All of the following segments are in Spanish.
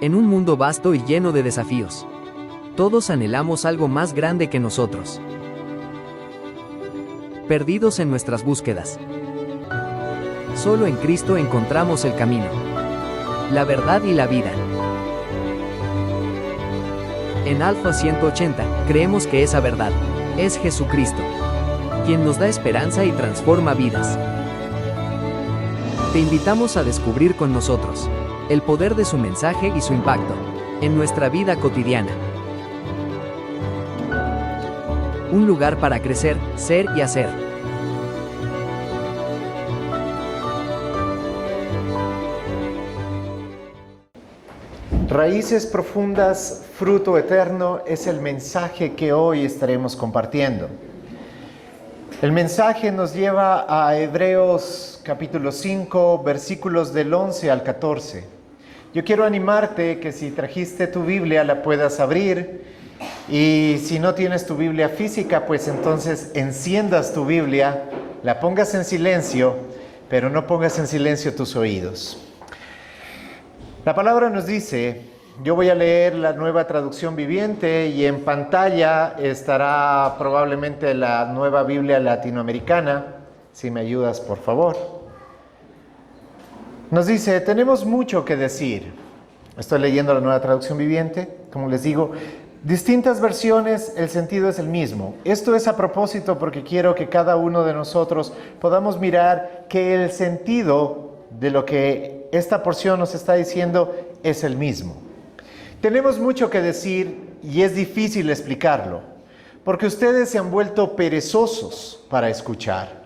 En un mundo vasto y lleno de desafíos, todos anhelamos algo más grande que nosotros. Perdidos en nuestras búsquedas. Solo en Cristo encontramos el camino, la verdad y la vida. En Alfa 180, creemos que esa verdad es Jesucristo, quien nos da esperanza y transforma vidas. Te invitamos a descubrir con nosotros el poder de su mensaje y su impacto en nuestra vida cotidiana. Un lugar para crecer, ser y hacer. Raíces profundas, fruto eterno es el mensaje que hoy estaremos compartiendo. El mensaje nos lleva a Hebreos capítulo 5, versículos del 11 al 14. Yo quiero animarte que si trajiste tu Biblia la puedas abrir, y si no tienes tu Biblia física, pues entonces enciendas tu Biblia, la pongas en silencio, pero no pongas en silencio tus oídos. La palabra nos dice, yo voy a leer la Nueva Traducción Viviente y en pantalla estará probablemente la Nueva Biblia Latinoamericana. Si me ayudas, por favor. Nos dice, tenemos mucho que decir. Estoy leyendo la Nueva Traducción Viviente. Como les digo, distintas versiones, el sentido es el mismo. Esto es a propósito porque quiero que cada uno de nosotros podamos mirar que el sentido de lo que esta porción nos está diciendo es el mismo. Tenemos mucho que decir y es difícil explicarlo, porque ustedes se han vuelto perezosos para escuchar.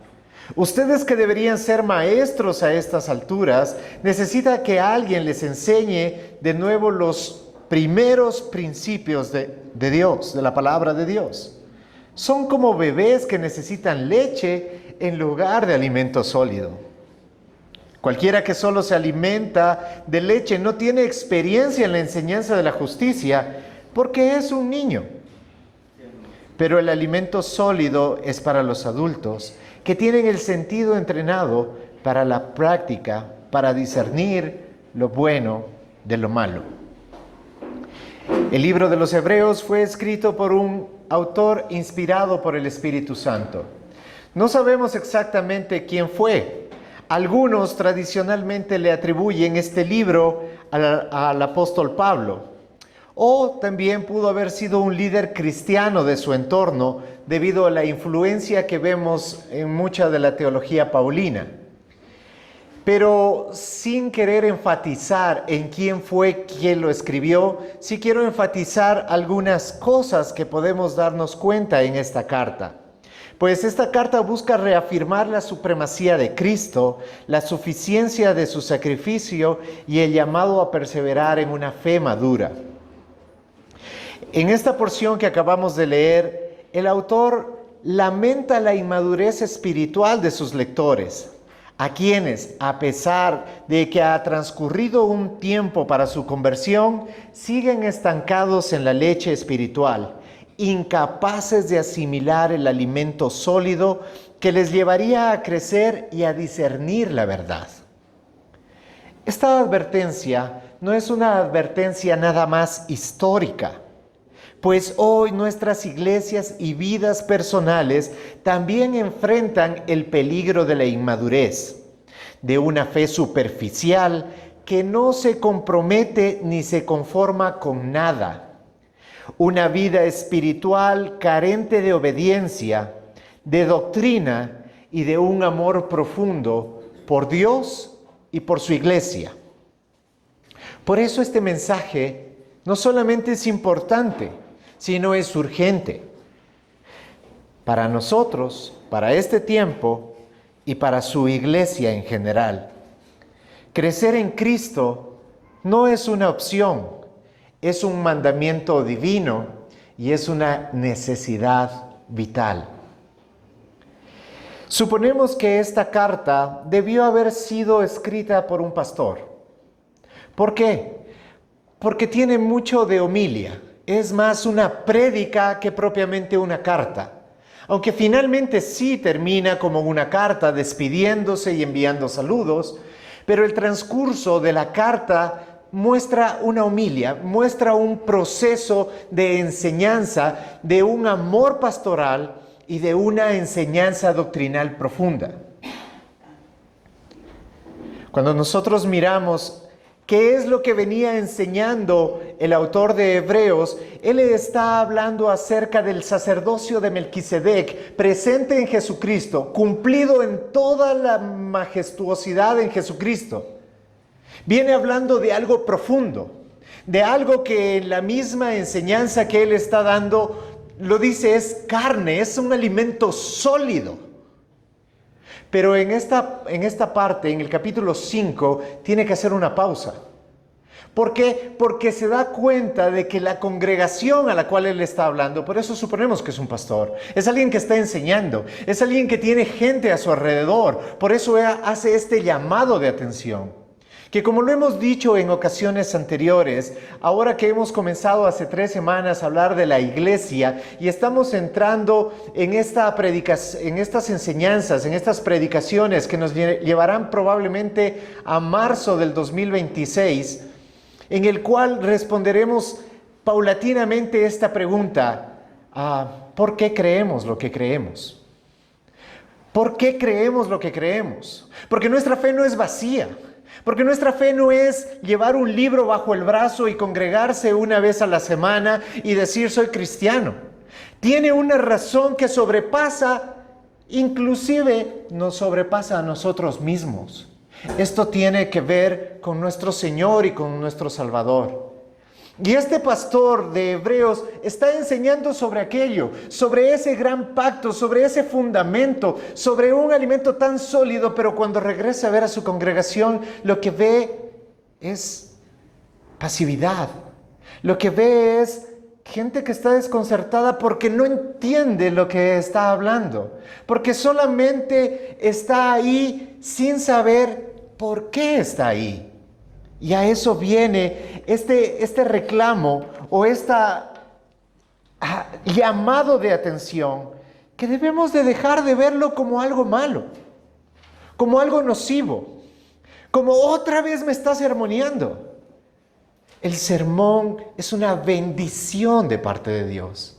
Ustedes que deberían ser maestros a estas alturas, necesitan que alguien les enseñe de nuevo los primeros principios de Dios, de la palabra de Dios. Son como bebés que necesitan leche en lugar de alimento sólido. Cualquiera que solo se alimenta de leche no tiene experiencia en la enseñanza de la justicia porque es un niño. Pero el alimento sólido es para los adultos que tienen el sentido entrenado para la práctica, para discernir lo bueno de lo malo. El libro de los Hebreos fue escrito por un autor inspirado por el Espíritu Santo. No sabemos exactamente quién fue. Algunos tradicionalmente le atribuyen este libro al apóstol Pablo, o también pudo haber sido un líder cristiano de su entorno debido a la influencia que vemos en mucha de la teología paulina. Pero sin querer enfatizar en quién fue quien lo escribió, sí quiero enfatizar algunas cosas que podemos darnos cuenta en esta carta. Pues esta carta busca reafirmar la supremacía de Cristo, la suficiencia de su sacrificio y el llamado a perseverar en una fe madura. En esta porción que acabamos de leer, el autor lamenta la inmadurez espiritual de sus lectores, a quienes, a pesar de que ha transcurrido un tiempo para su conversión, siguen estancados en la leche espiritual, incapaces de asimilar el alimento sólido que les llevaría a crecer y a discernir la verdad. Esta advertencia no es una advertencia nada más histórica, pues hoy nuestras iglesias y vidas personales también enfrentan el peligro de la inmadurez, de una fe superficial que no se compromete ni se conforma con nada. Una vida espiritual carente de obediencia, de doctrina y de un amor profundo por Dios y por su iglesia. Por eso este mensaje no solamente es importante, sino es urgente. Para nosotros, para este tiempo y para su iglesia en general. Crecer en Cristo no es una opción. Es un mandamiento divino y es una necesidad vital. Suponemos que esta carta debió haber sido escrita por un pastor. ¿Por qué? Porque tiene mucho de homilia. Es más una prédica que propiamente una carta. Aunque finalmente sí termina como una carta despidiéndose y enviando saludos, pero el transcurso de la carta muestra una homilia, muestra un proceso de enseñanza, de un amor pastoral y de una enseñanza doctrinal profunda. Cuando nosotros miramos qué es lo que venía enseñando el autor de Hebreos, él está hablando acerca del sacerdocio de Melquisedec, presente en Jesucristo, cumplido en toda la majestuosidad en Jesucristo. Viene hablando de algo profundo, de algo que en la misma enseñanza que él está dando, lo dice, es carne, es un alimento sólido. Pero en esta parte, en el capítulo 5, tiene que hacer una pausa. ¿Por qué? Porque se da cuenta de que la congregación a la cual él está hablando, por eso suponemos que es un pastor, es alguien que está enseñando, es alguien que tiene gente a su alrededor, por eso hace este llamado de atención. Que como lo hemos dicho en ocasiones anteriores, ahora que hemos comenzado hace 3 semanas a hablar de la iglesia y estamos entrando en estas enseñanzas, en estas predicaciones que nos llevarán probablemente a marzo del 2026, en el cual responderemos paulatinamente esta pregunta: ¿por qué creemos lo que creemos? ¿Por qué creemos lo que creemos? Porque nuestra fe no es vacía. Porque nuestra fe no es llevar un libro bajo el brazo y congregarse una vez a la semana y decir soy cristiano. Tiene una razón que sobrepasa, inclusive nos sobrepasa a nosotros mismos. Esto tiene que ver con nuestro Señor y con nuestro Salvador. Y este pastor de Hebreos está enseñando sobre aquello, sobre ese gran pacto, sobre ese fundamento, sobre un alimento tan sólido, pero cuando regresa a ver a su congregación, lo que ve es pasividad. Lo que ve es gente que está desconcertada porque no entiende lo que está hablando, porque solamente está ahí sin saber por qué está ahí. Y a eso viene este reclamo o llamado de atención, que debemos de dejar de verlo como algo malo, como algo nocivo, como otra vez me está sermoneando. El sermón es una bendición de parte de Dios,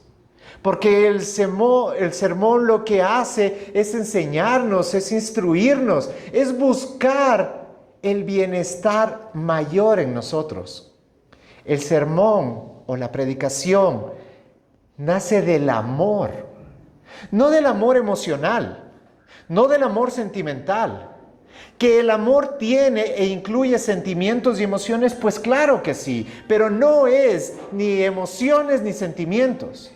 porque el sermón lo que hace es enseñarnos, es instruirnos, es buscar el bienestar mayor en nosotros. El sermón o la predicación nace del amor, no del amor emocional, no del amor sentimental. Que el amor tiene e incluye sentimientos y emociones, pues claro que sí, pero no es ni emociones ni sentimientos.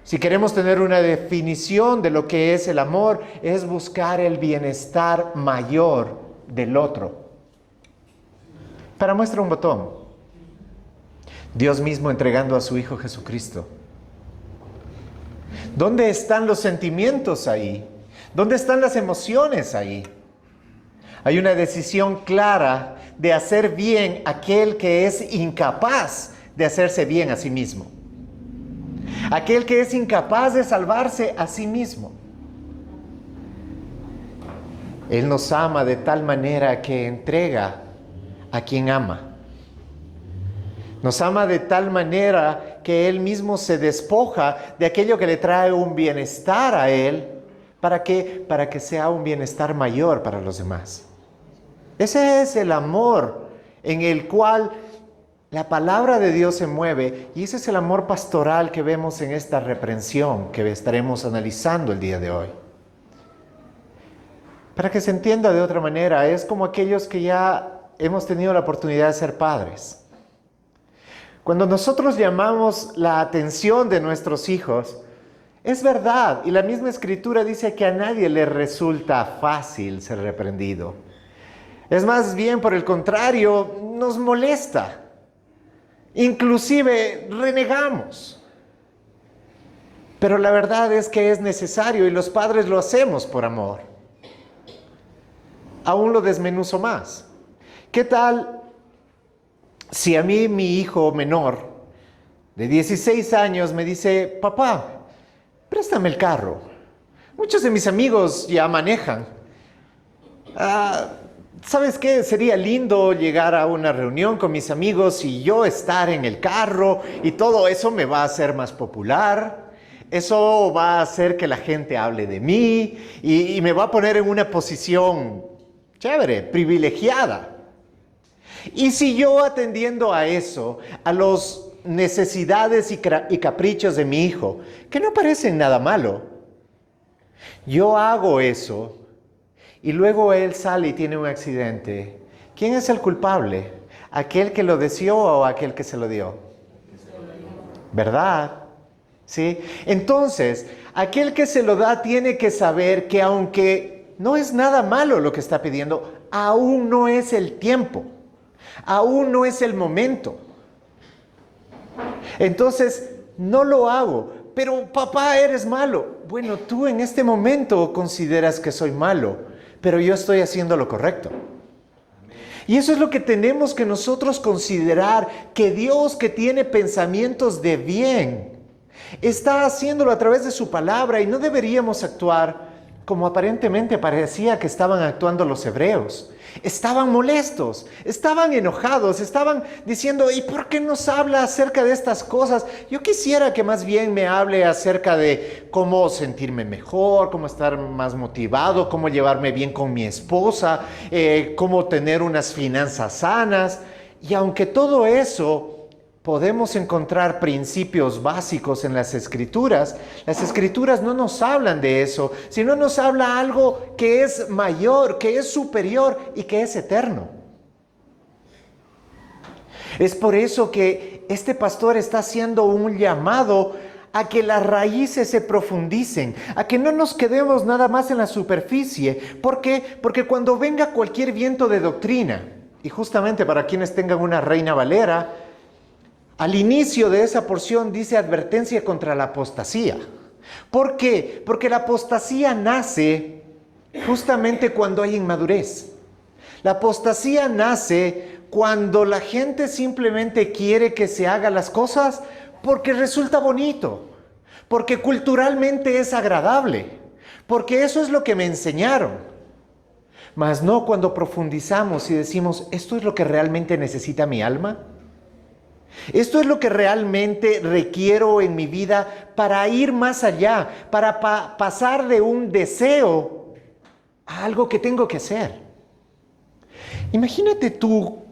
Si queremos tener una definición de lo que es el amor, es buscar el bienestar mayor del otro. Para muestra un botón, Dios mismo entregando a su Hijo Jesucristo. ¿Dónde están los sentimientos ahí? ¿Dónde están las emociones ahí? Hay una decisión clara de hacer bien aquel que es incapaz de hacerse bien a sí mismo. Aquel que es incapaz de salvarse a sí mismo. Él nos ama de tal manera que entrega a quien ama. Nos ama de tal manera que Él mismo se despoja de aquello que le trae un bienestar a Él. ¿Para qué? Para que sea un bienestar mayor para los demás. Ese es el amor en el cual la palabra de Dios se mueve, y ese es el amor pastoral que vemos en esta reprensión que estaremos analizando el día de hoy. Para que se entienda de otra manera, es como aquellos que ya hemos tenido la oportunidad de ser padres. Cuando nosotros llamamos la atención de nuestros hijos, es verdad, y la misma Escritura dice que a nadie le resulta fácil ser reprendido. Es más bien, por el contrario, nos molesta. Inclusive renegamos. Pero la verdad es que es necesario y los padres lo hacemos por amor. Aún lo desmenuzo más. ¿Qué tal si a mí mi hijo menor de 16 años me dice: papá, préstame el carro? Muchos de mis amigos ya manejan. ¿Sabes qué? Sería lindo llegar a una reunión con mis amigos y yo estar en el carro y todo eso me va a hacer más popular. Eso va a hacer que la gente hable de mí y me va a poner en una posición chévere, privilegiada. Y si yo atendiendo a eso, a las necesidades y caprichos de mi hijo, que no parecen nada malo, yo hago eso y luego él sale y tiene un accidente, ¿quién es el culpable? ¿Aquel que lo deseó o aquel que se lo dio? ¿Verdad? ¿Sí? Entonces, aquel que se lo da tiene que saber que aunque no es nada malo lo que está pidiendo, aún no es el tiempo, aún no es el momento. Entonces, no lo hago. Pero papá, eres malo. Bueno, tú en este momento consideras que soy malo, pero yo estoy haciendo lo correcto. Y eso es lo que tenemos que nosotros considerar, que Dios, que tiene pensamientos de bien, está haciéndolo a través de su palabra, y no deberíamos actuar como aparentemente parecía que estaban actuando los hebreos. Estaban molestos, estaban enojados, estaban diciendo, ¿y por qué nos habla acerca de estas cosas? Yo quisiera que más bien me hable acerca de cómo sentirme mejor, cómo estar más motivado, cómo llevarme bien con mi esposa, cómo tener unas finanzas sanas. Y aunque todo eso podemos encontrar principios básicos en las Escrituras no nos hablan de eso, sino nos habla algo que es mayor, que es superior y que es eterno. Es por eso que este pastor está haciendo un llamado a que las raíces se profundicen, a que no nos quedemos nada más en la superficie. ¿Por qué? Porque cuando venga cualquier viento de doctrina, y justamente para quienes tengan una Reina Valera, al inicio de esa porción dice advertencia contra la apostasía. ¿Por qué? Porque la apostasía nace justamente cuando hay inmadurez. La apostasía nace cuando la gente simplemente quiere que se hagan las cosas porque resulta bonito, porque culturalmente es agradable, porque eso es lo que me enseñaron. Mas no cuando profundizamos y decimos, ¿esto es lo que realmente necesita mi alma? Esto es lo que realmente requiero en mi vida para ir más allá, para pasar de un deseo a algo que tengo que hacer. Imagínate tú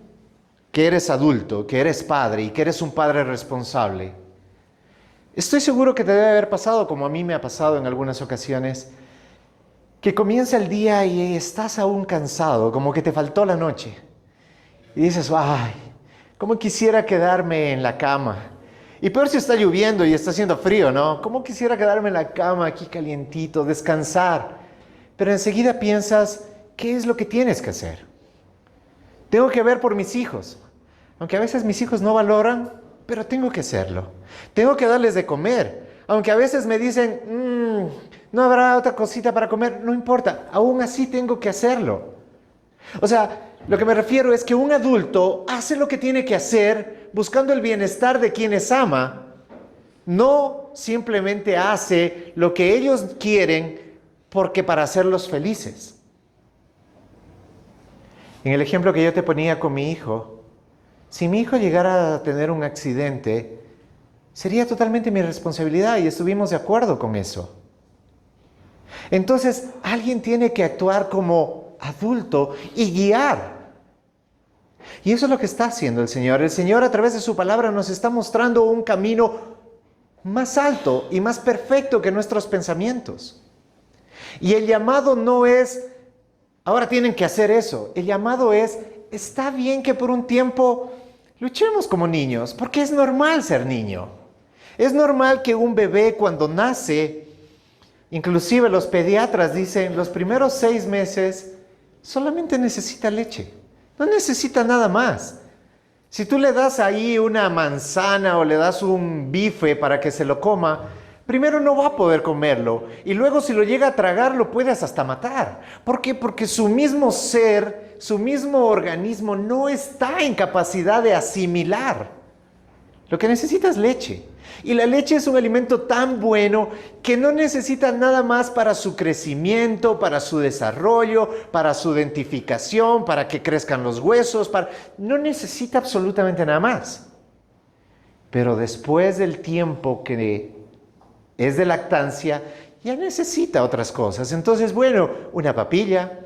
que eres adulto, que eres padre y que eres un padre responsable. Estoy seguro que te debe haber pasado, como a mí me ha pasado en algunas ocasiones, que comienza el día y estás aún cansado, como que te faltó la noche. Y dices, ¡ay! ¿Cómo quisiera quedarme en la cama? Y peor si está lloviendo y está haciendo frío, ¿no? ¿Cómo quisiera quedarme en la cama aquí calientito, descansar? Pero enseguida piensas, ¿qué es lo que tienes que hacer? Tengo que ver por mis hijos. Aunque a veces mis hijos no valoran, pero tengo que hacerlo. Tengo que darles de comer. Aunque a veces me dicen, no habrá otra cosita para comer, no importa. Aún así tengo que hacerlo. O sea, lo que me refiero es que un adulto hace lo que tiene que hacer buscando el bienestar de quienes ama, no simplemente hace lo que ellos quieren porque para hacerlos felices. En el ejemplo que yo te ponía con mi hijo, si mi hijo llegara a tener un accidente, sería totalmente mi responsabilidad y estuvimos de acuerdo con eso. Entonces, alguien tiene que actuar como adulto y guiar. Y eso es lo que está haciendo el Señor. El Señor a través de su palabra nos está mostrando un camino más alto y más perfecto que nuestros pensamientos. Y el llamado no es, ahora tienen que hacer eso. El llamado es, está bien que por un tiempo luchemos como niños, porque es normal ser niño. Es normal que un bebé cuando nace, inclusive los pediatras dicen, los primeros 6 meses solamente necesita leche. No necesita nada más. Si tú le das ahí una manzana o le das un bife para que se lo coma, primero no va a poder comerlo y luego si lo llega a tragar lo puedes hasta matar. ¿Por qué? Porque su mismo ser, su mismo organismo no está en capacidad de asimilar Lo que necesita es leche. Y la leche es un alimento tan bueno que no necesita nada más para su crecimiento, para su desarrollo, para su dentificación, para que crezcan los huesos. No necesita absolutamente nada más. Pero después del tiempo que es de lactancia, ya necesita otras cosas. Entonces, bueno, una papilla,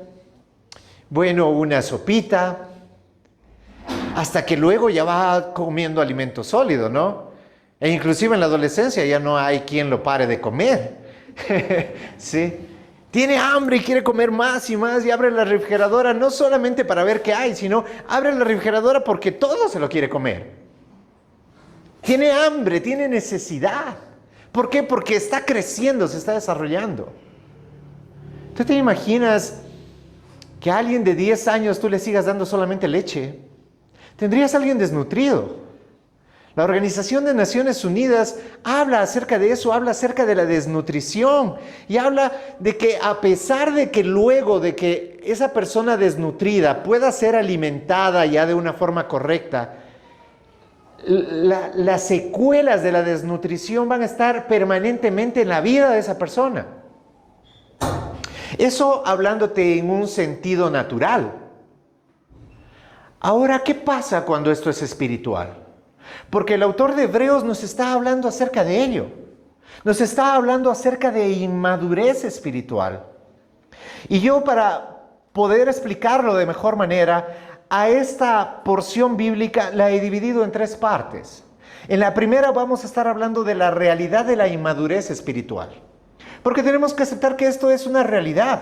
bueno, una sopita, hasta que luego ya va comiendo alimento sólido, ¿no? E inclusive en la adolescencia ya no hay quien lo pare de comer. ¿Sí? Tiene hambre y quiere comer más y más y abre la refrigeradora no solamente para ver qué hay, sino abre la refrigeradora porque todo se lo quiere comer. Tiene hambre, tiene necesidad. ¿Por qué? Porque está creciendo, se está desarrollando. ¿Tú te imaginas que a alguien de 10 años tú le sigas dando solamente leche? Tendrías a alguien desnutrido. La Organización de Naciones Unidas habla acerca de eso, habla acerca de la desnutrición y habla de que a pesar de que luego de que esa persona desnutrida pueda ser alimentada ya de una forma correcta, las secuelas de la desnutrición van a estar permanentemente en la vida de esa persona. Eso hablándote en un sentido natural. Ahora, ¿qué pasa cuando esto es espiritual? Porque el autor de Hebreos nos está hablando acerca de ello. Nos está hablando acerca de inmadurez espiritual. Y yo, para poder explicarlo de mejor manera, a esta porción bíblica la he dividido en 3 partes. En la primera vamos a estar hablando de la realidad de la inmadurez espiritual. Porque tenemos que aceptar que esto es una realidad.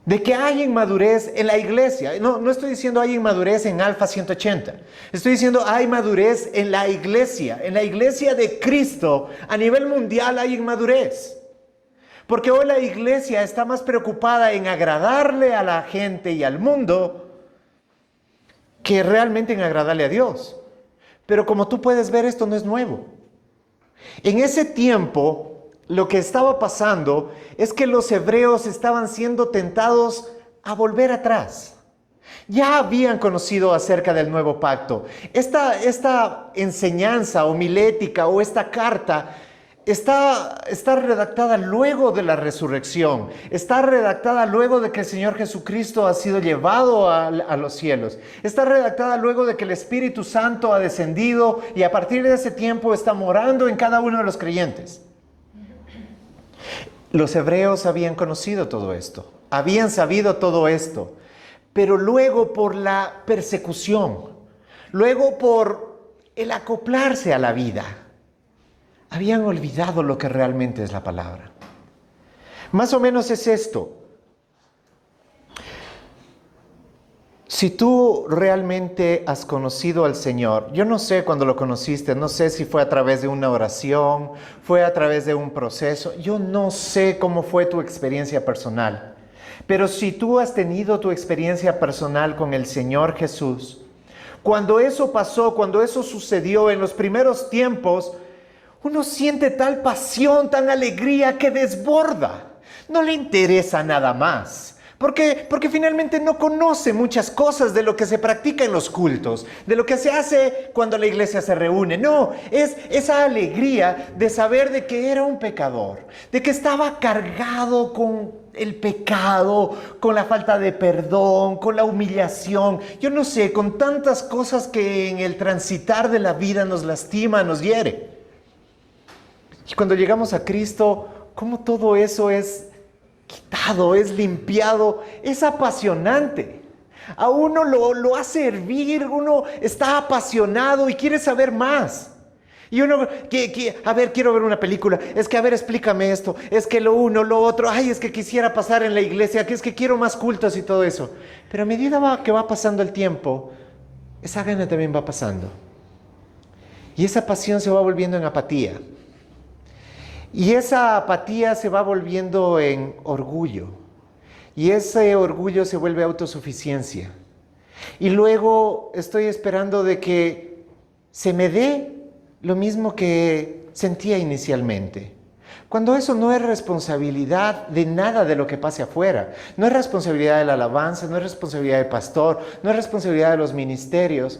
De que hay inmadurez en la iglesia. No estoy diciendo hay inmadurez en Alfa 180. Estoy diciendo hay madurez en la iglesia. En la iglesia de Cristo, a nivel mundial hay inmadurez. Porque hoy la iglesia está más preocupada en agradarle a la gente y al mundo que realmente en agradarle a Dios. Pero como tú puedes ver, esto no es nuevo. En ese tiempo, lo que estaba pasando es que los hebreos estaban siendo tentados a volver atrás. Ya habían conocido acerca del nuevo pacto. Esta enseñanza homilética o esta carta está redactada luego de la resurrección. Está redactada luego de que el Señor Jesucristo ha sido llevado a los cielos. Está redactada luego de que el Espíritu Santo ha descendido y a partir de ese tiempo está morando en cada uno de los creyentes. Los hebreos habían conocido todo esto, habían sabido todo esto, pero luego por la persecución, luego por el acoplarse a la vida, habían olvidado lo que realmente es la palabra. Más o menos es esto. Si tú realmente has conocido al Señor, yo no sé cuándo lo conociste, no sé si fue a través de una oración, fue a través de un proceso, yo no sé cómo fue tu experiencia personal. Pero si tú has tenido tu experiencia personal con el Señor Jesús, cuando eso pasó, cuando eso sucedió en los primeros tiempos, uno siente tal pasión, tan alegría que desborda. No le interesa nada más. Porque finalmente no conoce muchas cosas de lo que se practica en los cultos, de lo que se hace cuando la iglesia se reúne. No, es esa alegría de saber de que era un pecador, de que estaba cargado con el pecado, con la falta de perdón, con la humillación. Yo no sé, con tantas cosas que en el transitar de la vida nos lastima, nos hiere. Y cuando llegamos a Cristo, ¿cómo todo eso es quitado, es limpiado? Es apasionante. A uno lo hace hervir, uno está apasionado y quiere saber más. Y uno, quiero ver una película, es que, explícame esto, es que lo uno, lo otro, es que quisiera pasar en la iglesia, que es que quiero más cultos y todo eso. Pero a medida que va pasando el tiempo, esa gana también va pasando. Y esa pasión se va volviendo en apatía. Y esa apatía se va volviendo en orgullo. Y ese orgullo se vuelve autosuficiencia. Y luego estoy esperando de que se me dé lo mismo que sentía inicialmente. Cuando eso no es responsabilidad de nada de lo que pase afuera. No es responsabilidad de la alabanza, no es responsabilidad del pastor, no es responsabilidad de los ministerios.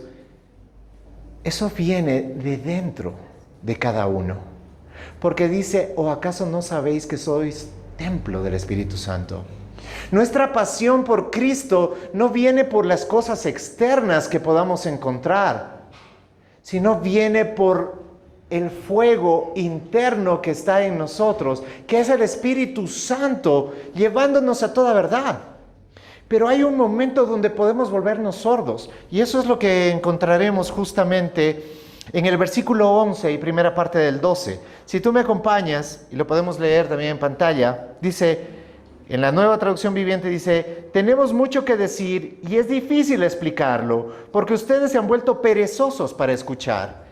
Eso viene de dentro de cada uno. Porque dice, ¿o acaso no sabéis que sois templo del Espíritu Santo? Nuestra pasión por Cristo no viene por las cosas externas que podamos encontrar, sino viene por el fuego interno que está en nosotros, que es el Espíritu Santo, llevándonos a toda verdad. Pero hay un momento donde podemos volvernos sordos, y eso es lo que encontraremos justamente en el versículo 11 y primera parte del 12. Si tú me acompañas, y lo podemos leer también en pantalla, dice, en la Nueva Traducción Viviente dice, tenemos mucho que decir y es difícil explicarlo, porque ustedes se han vuelto perezosos para escuchar.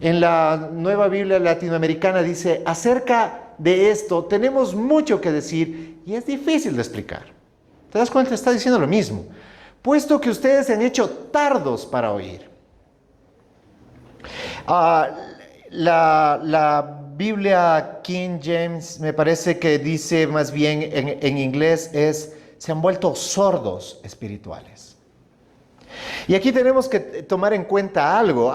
En la Nueva Biblia Latinoamericana dice, acerca de esto tenemos mucho que decir y es difícil de explicar. ¿Te das cuenta? Está diciendo lo mismo. Puesto que ustedes se han hecho tardos para oír. La Biblia King James me parece que dice más bien en inglés se han vuelto sordos espirituales. Y aquí tenemos que tomar en cuenta algo.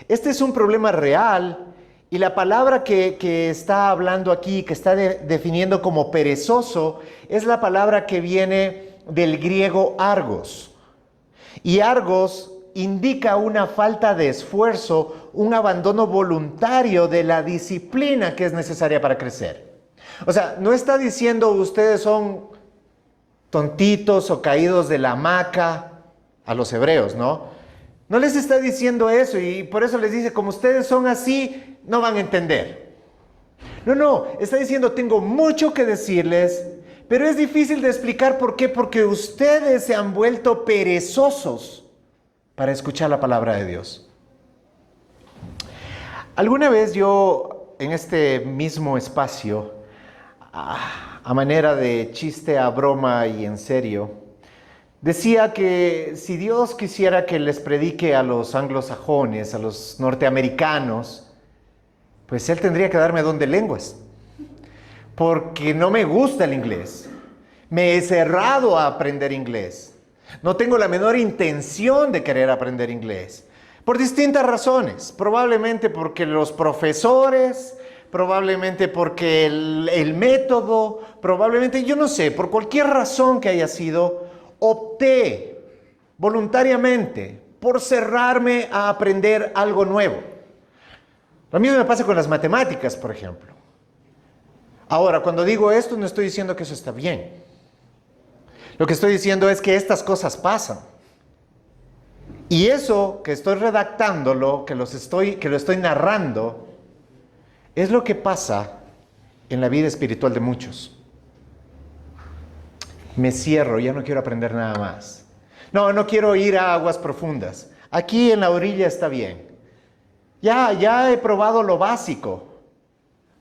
Este es un problema real y la palabra que está hablando aquí, que está definiendo como perezoso, es la palabra que viene del griego argos. Y argos indica una falta de esfuerzo, un abandono voluntario de la disciplina que es necesaria para crecer. O sea, no está diciendo ustedes son tontitos o caídos de la hamaca a los hebreos, ¿no? No les está diciendo eso y por eso les dice, como ustedes son así, no van a entender. No, está diciendo, tengo mucho que decirles, pero es difícil de explicar por qué, porque ustedes se han vuelto perezosos para escuchar la palabra de Dios. Alguna vez yo, en este mismo espacio, a manera de chiste, a broma y en serio, decía que si Dios quisiera que les predique a los anglosajones, a los norteamericanos, pues Él tendría que darme don de lenguas, porque no me gusta el inglés. Me he cerrado a aprender inglés. No tengo la menor intención de querer aprender inglés, por distintas razones. Probablemente porque los profesores, probablemente porque el método, probablemente, yo no sé, por cualquier razón que haya sido, opté voluntariamente por cerrarme a aprender algo nuevo. Lo mismo me pasa con las matemáticas, por ejemplo. Ahora, cuando digo esto, no estoy diciendo que eso está bien. Lo que estoy diciendo es que estas cosas pasan. Y eso que estoy redactándolo, que lo estoy narrando, es lo que pasa en la vida espiritual de muchos. Me cierro, ya no quiero aprender nada más. No quiero ir a aguas profundas. Aquí en la orilla está bien. Ya he probado lo básico.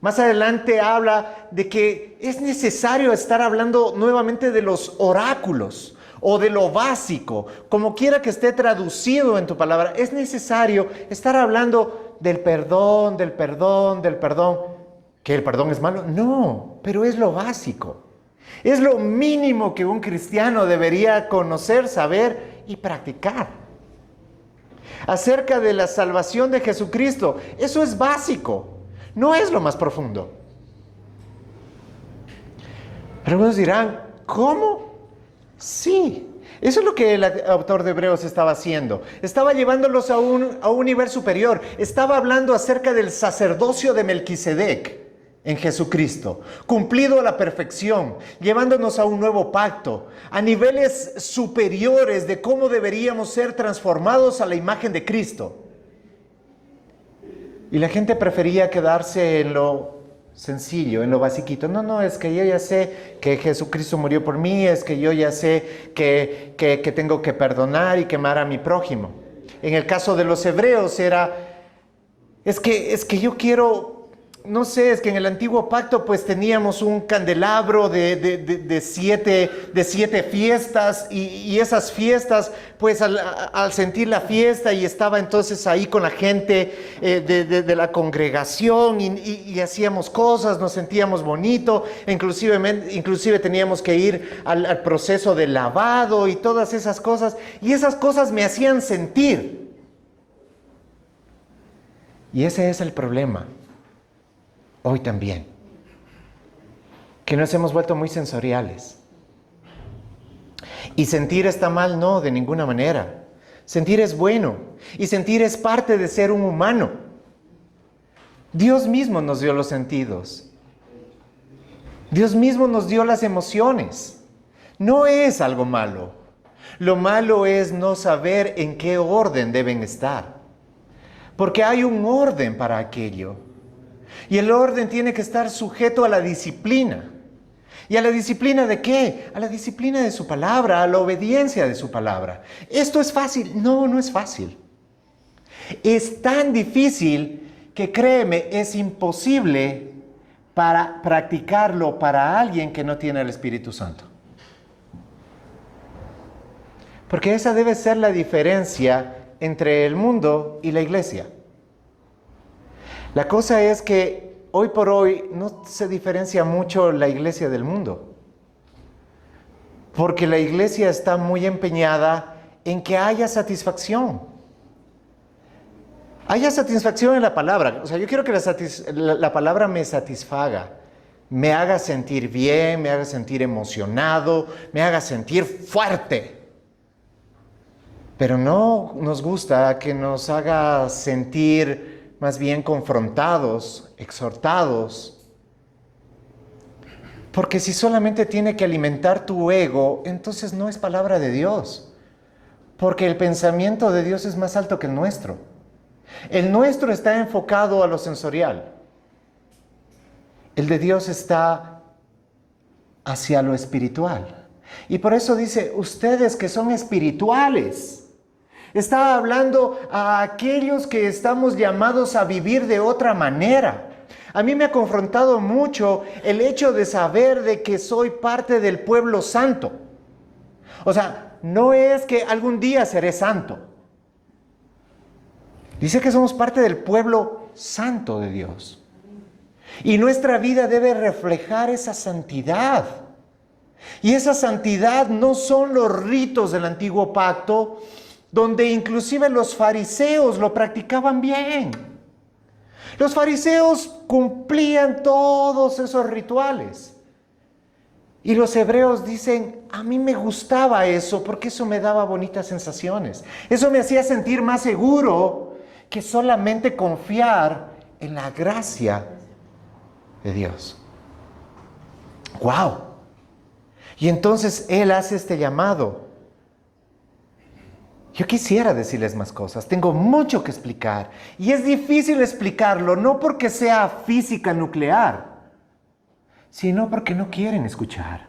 Más adelante habla de que es necesario estar hablando nuevamente de los oráculos o de lo básico, como quiera que esté traducido en tu palabra. Es necesario estar hablando del perdón. ¿Que el perdón es malo? No, pero es lo básico. Es lo mínimo que un cristiano debería conocer, saber y practicar. Acerca de la salvación de Jesucristo, eso es básico. No es lo más profundo. Pero algunos dirán, ¿cómo? Sí, eso es lo que el autor de Hebreos estaba haciendo. Estaba llevándolos a un nivel superior. Estaba hablando acerca del sacerdocio de Melquisedec en Jesucristo, cumplido a la perfección, llevándonos a un nuevo pacto, a niveles superiores de cómo deberíamos ser transformados a la imagen de Cristo. Y la gente prefería quedarse en lo sencillo, en lo basiquito. No, es que yo ya sé que Jesucristo murió por mí, es que yo ya sé que tengo que perdonar y quemar a mi prójimo. En el caso de los hebreos es que yo quiero, no sé, es que en el antiguo pacto pues teníamos un candelabro de siete fiestas y esas fiestas pues al sentir la fiesta y estaba entonces ahí con la gente de la congregación y hacíamos cosas, nos sentíamos bonito, inclusive teníamos que ir al proceso del lavado y todas esas cosas, y esas cosas me hacían sentir. Y ese es el problema, hoy también, que nos hemos vuelto muy sensoriales. Y sentir está mal, no, de ninguna manera. Sentir es bueno, y sentir es parte de ser un humano. Dios mismo nos dio los sentidos. Dios mismo nos dio las emociones. No es algo malo. Lo malo es no saber en qué orden deben estar. Porque hay un orden para aquello. Y el orden tiene que estar sujeto a la disciplina. ¿Y a la disciplina de qué? A la disciplina de su palabra, a la obediencia de su palabra. ¿Esto es fácil? No, no es fácil. Es tan difícil que, créeme, es imposible para practicarlo para alguien que no tiene el Espíritu Santo. Porque esa debe ser la diferencia entre el mundo y la iglesia. La cosa es que hoy por hoy no se diferencia mucho la iglesia del mundo. Porque la iglesia está muy empeñada en que haya satisfacción. Haya satisfacción en la palabra. O sea, yo quiero que la palabra me satisfaga. Me haga sentir bien, me haga sentir emocionado, me haga sentir fuerte. Pero no nos gusta que nos haga sentir más bien confrontados, exhortados. Porque si solamente tiene que alimentar tu ego, entonces no es palabra de Dios. Porque el pensamiento de Dios es más alto que el nuestro. El nuestro está enfocado a lo sensorial. El de Dios está hacia lo espiritual. Y por eso dice, ustedes que son espirituales. Está hablando a aquellos que estamos llamados a vivir de otra manera. A mí me ha confrontado mucho el hecho de saber de que soy parte del pueblo santo. O sea, no es que algún día seré santo. Dice que somos parte del pueblo santo de Dios. Y nuestra vida debe reflejar esa santidad. Y esa santidad no son los ritos del antiguo pacto, donde inclusive los fariseos lo practicaban bien. Los fariseos cumplían todos esos rituales. Y los hebreos dicen, a mí me gustaba eso porque eso me daba bonitas sensaciones. Eso me hacía sentir más seguro que solamente confiar en la gracia de Dios. ¡Wow! Y entonces Él hace este llamado. Yo quisiera decirles más cosas, tengo mucho que explicar. Y es difícil explicarlo, no porque sea física nuclear, sino porque no quieren escuchar.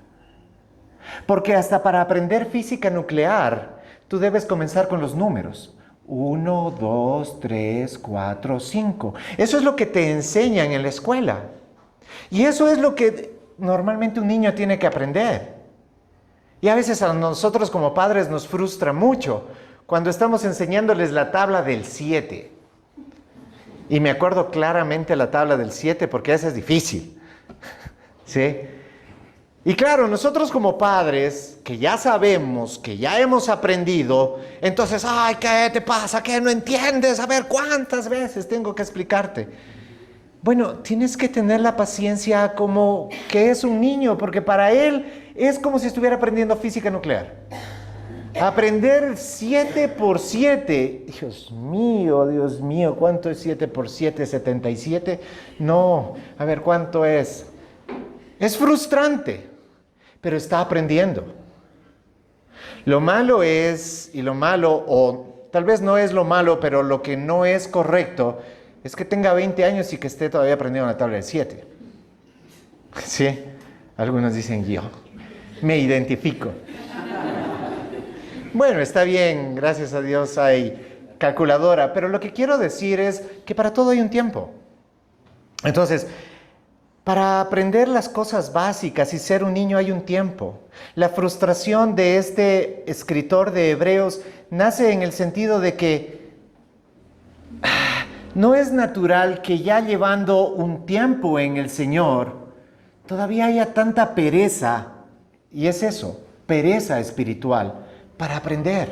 Porque hasta para aprender física nuclear, tú debes comenzar con los números. 1, 2, 3, 4, 5. Eso es lo que te enseñan en la escuela. Y eso es lo que normalmente un niño tiene que aprender. Y a veces a nosotros como padres nos frustra mucho cuando estamos enseñándoles la tabla del 7. Y me acuerdo claramente la tabla del 7 porque esa es difícil. ¿Sí? Y claro, nosotros como padres, que ya sabemos, que ya hemos aprendido, entonces, ay, ¿qué te pasa? ¿Qué no entiendes? A ver, ¿cuántas veces tengo que explicarte? Bueno, tienes que tener la paciencia como que es un niño, porque para él es como si estuviera aprendiendo física nuclear. Aprender 7 por 7, Dios mío, ¿cuánto es 7 por 7? ¿77? No, a ver, ¿cuánto es? Es frustrante, pero está aprendiendo. Lo malo es, o tal vez no es lo malo, pero lo que no es correcto, es que tenga 20 años y que esté todavía aprendiendo la tabla del 7. Sí, algunos dicen yo, me identifico. Bueno, está bien, gracias a Dios hay calculadora, pero lo que quiero decir es que para todo hay un tiempo. Entonces, para aprender las cosas básicas y ser un niño hay un tiempo. La frustración de este escritor de Hebreos nace en el sentido de que no es natural que ya llevando un tiempo en el Señor, todavía haya tanta pereza, y es eso, pereza espiritual, para aprender.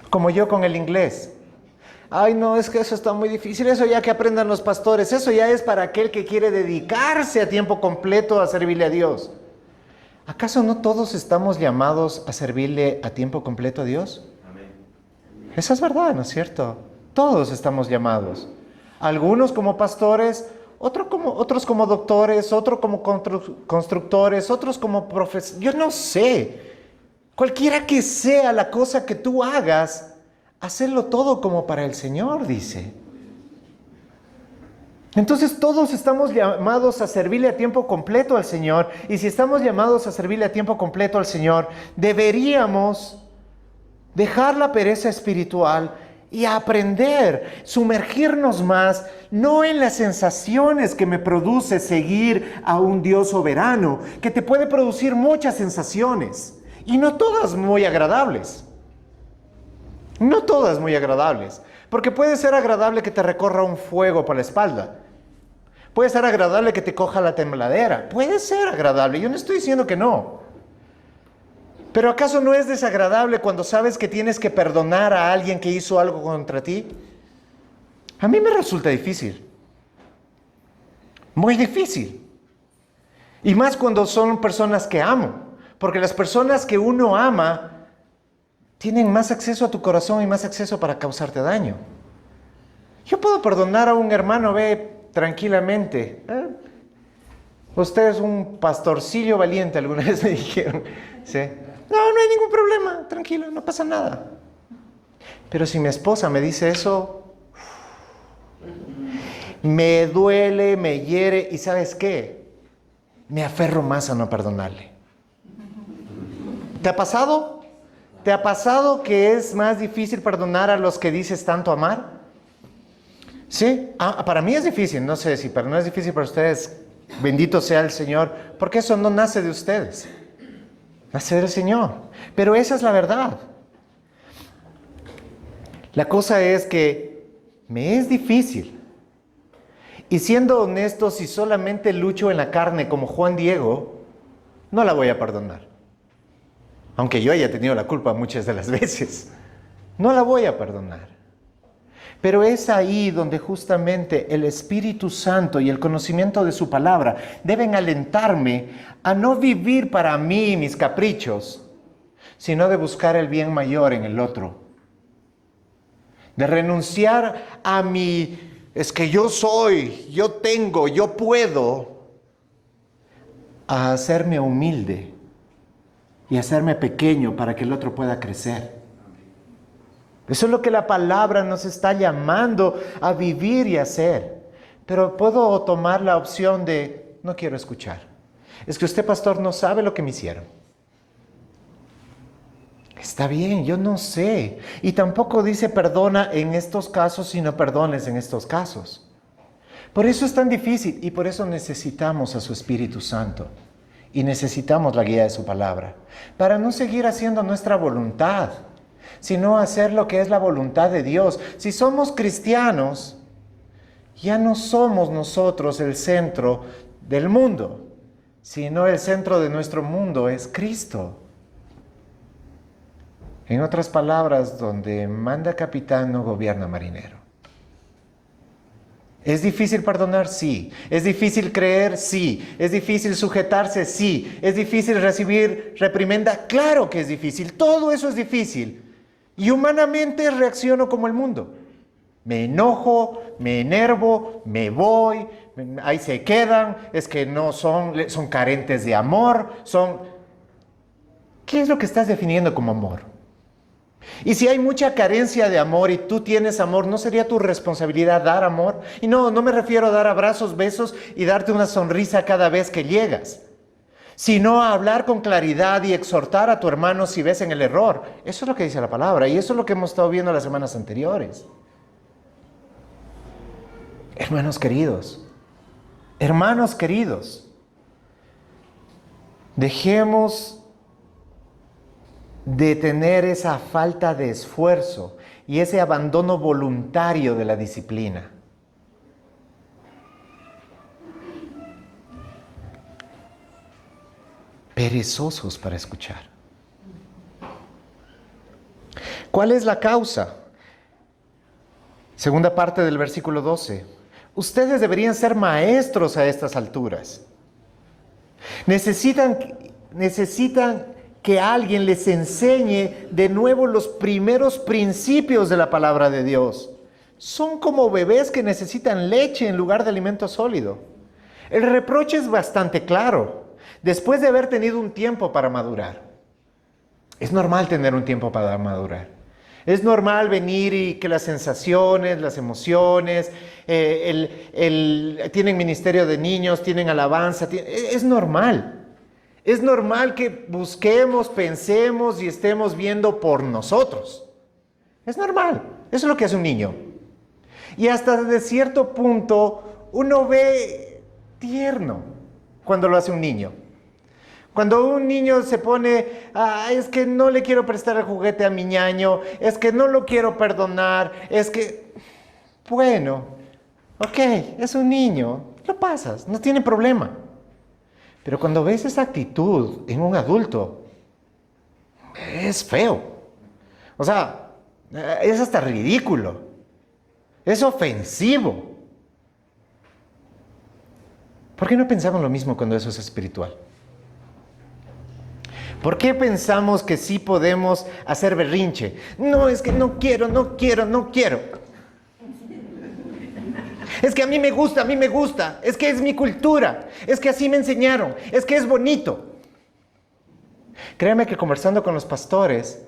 Como yo con el inglés. Ay, no, es que eso está muy difícil, eso ya que aprendan los pastores, eso ya es para aquel que quiere dedicarse a tiempo completo a servirle a Dios. ¿Acaso no todos estamos llamados a servirle a tiempo completo a Dios? Amén. Esa es verdad, ¿no es cierto? Todos estamos llamados. Algunos como pastores, otros como doctores, otros como constructores, otros como profesores. Yo no sé. Cualquiera que sea la cosa que tú hagas, hacerlo todo como para el Señor, dice. Entonces todos estamos llamados a servirle a tiempo completo al Señor. Y si estamos llamados a servirle a tiempo completo al Señor, deberíamos dejar la pereza espiritual y aprender, sumergirnos más, no en las sensaciones que me produce seguir a un Dios soberano, que te puede producir muchas sensaciones, y no todas muy agradables. No todas muy agradables, porque puede ser agradable que te recorra un fuego por la espalda. Puede ser agradable que te coja la tembladera. Puede ser agradable, yo no estoy diciendo que no. Pero ¿acaso no es desagradable cuando sabes que tienes que perdonar a alguien que hizo algo contra ti? A mí me resulta difícil. Muy difícil. Y más cuando son personas que amo. Porque las personas que uno ama tienen más acceso a tu corazón y más acceso para causarte daño. Yo puedo perdonar a un hermano, tranquilamente. Usted es un pastorcillo valiente, alguna vez me dijeron. ¿Sí? No hay ningún problema, tranquilo, no pasa nada. Pero si mi esposa me dice eso, me duele, me hiere, y ¿sabes qué? Me aferro más a no perdonarle. ¿Te ha pasado? ¿Te ha pasado que es más difícil perdonar a los que dices tanto amar? Sí, para mí es difícil, no sé si, pero no es difícil para ustedes. Bendito sea el Señor, porque eso no nace de ustedes. Nace del Señor. Pero esa es la verdad. La cosa es que me es difícil. Y siendo honesto, si solamente lucho en la carne como Juan Diego, no la voy a perdonar. Aunque yo haya tenido la culpa muchas de las veces, no la voy a perdonar. Pero es ahí donde justamente el Espíritu Santo y el conocimiento de su palabra deben alentarme a no vivir para mí y mis caprichos, sino de buscar el bien mayor en el otro. De renunciar a mi, es que yo soy, yo tengo, yo puedo, a hacerme humilde y hacerme pequeño para que el otro pueda crecer. Eso es lo que la palabra nos está llamando a vivir y hacer. Pero puedo tomar la opción de, no quiero escuchar. Es que usted, pastor, no sabe lo que me hicieron. Está bien, yo no sé. Y tampoco dice perdona en estos casos, sino perdones en estos casos. Por eso es tan difícil y por eso necesitamos a su Espíritu Santo. Y necesitamos la guía de su palabra. Para no seguir haciendo nuestra voluntad, sino hacer lo que es la voluntad de Dios. Si somos cristianos, ya no somos nosotros el centro del mundo, sino el centro de nuestro mundo es Cristo. En otras palabras, donde manda capitán no gobierna marinero. ¿Es difícil perdonar? Sí. ¿Es difícil creer? Sí. ¿Es difícil sujetarse? Sí. ¿Es difícil recibir reprimenda? Claro que es difícil. Todo eso es difícil. Y humanamente reacciono como el mundo. Me enojo, me enervo, me voy, ahí se quedan, es que no son carentes de amor, ¿Qué es lo que estás definiendo como amor? Y si hay mucha carencia de amor y tú tienes amor, ¿no sería tu responsabilidad dar amor? Y no me refiero a dar abrazos, besos y darte una sonrisa cada vez que llegas, sino a hablar con claridad y exhortar a tu hermano si ves en el error. Eso es lo que dice la palabra y eso es lo que hemos estado viendo las semanas anteriores. Hermanos queridos, dejemos de tener esa falta de esfuerzo y ese abandono voluntario de la disciplina. Perezosos para escuchar. ¿Cuál es la causa? Segunda parte del versículo 12. Ustedes deberían ser maestros a estas alturas. Necesitan que alguien les enseñe de nuevo los primeros principios de la palabra de Dios. Son como bebés que necesitan leche en lugar de alimento sólido. El reproche es bastante claro. Después de haber tenido un tiempo para madurar. Es normal tener un tiempo para madurar. Es normal venir y que las sensaciones, las emociones, tienen ministerio de niños, tienen alabanza, es normal. Es normal que busquemos, pensemos y estemos viendo por nosotros. Es normal. Eso es lo que hace un niño. Y hasta de cierto punto uno ve tierno cuando lo hace un niño. Cuando un niño se pone, es que no le quiero prestar el juguete a mi ñaño, es que no lo quiero perdonar, es que, bueno, ok, es un niño, lo pasas, no tiene problema. Pero cuando ves esa actitud en un adulto, es feo. O sea, es hasta ridículo, es ofensivo. ¿Por qué no pensamos lo mismo cuando eso es espiritual? ¿Por qué pensamos que sí podemos hacer berrinche? No, es que no quiero. Es que a mí me gusta. Es que es mi cultura. Es que así me enseñaron. Es que es bonito. Créame que conversando con los pastores,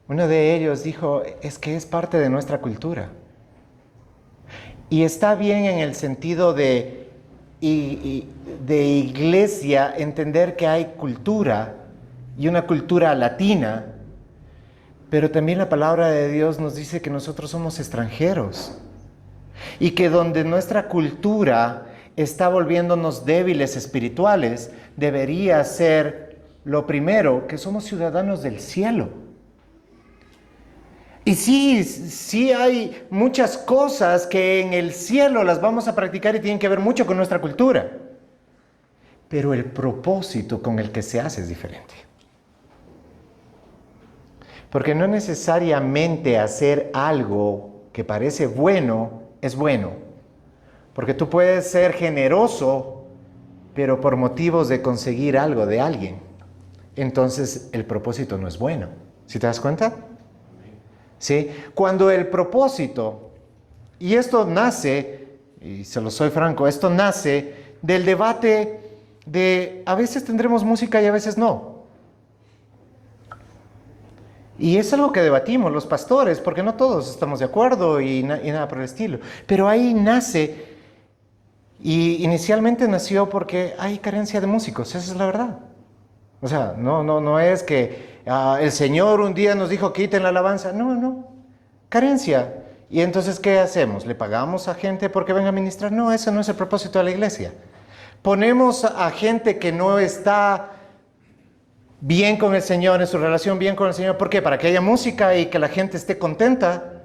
uno de ellos dijo, es que es parte de nuestra cultura. Y está bien en el sentido de iglesia entender que hay cultura y una cultura latina, pero también la palabra de Dios nos dice que nosotros somos extranjeros y que donde nuestra cultura está volviéndonos débiles espirituales, debería ser lo primero, que somos ciudadanos del cielo. Y sí hay muchas cosas que en el cielo las vamos a practicar y tienen que ver mucho con nuestra cultura, pero el propósito con el que se hace es diferente. Porque no necesariamente hacer algo que parece bueno es bueno. Porque tú puedes ser generoso, pero por motivos de conseguir algo de alguien. Entonces el propósito no es bueno. ¿Sí te das cuenta? ¿Sí? Cuando el propósito, y esto nace, y se lo soy franco, esto nace del debate de a veces tendremos música y a veces no. Y es algo que debatimos los pastores, porque no todos estamos de acuerdo y nada por el estilo. Pero ahí nace, y inicialmente nació porque hay carencia de músicos, esa es la verdad. O sea, no es que el Señor un día nos dijo quiten la alabanza. No, carencia. Y entonces, ¿qué hacemos? ¿Le pagamos a gente porque venga a ministrar? No, eso no es el propósito de la iglesia. Ponemos a gente que no está bien con el Señor, en su relación bien con el Señor. ¿Por qué? Para que haya música y que la gente esté contenta.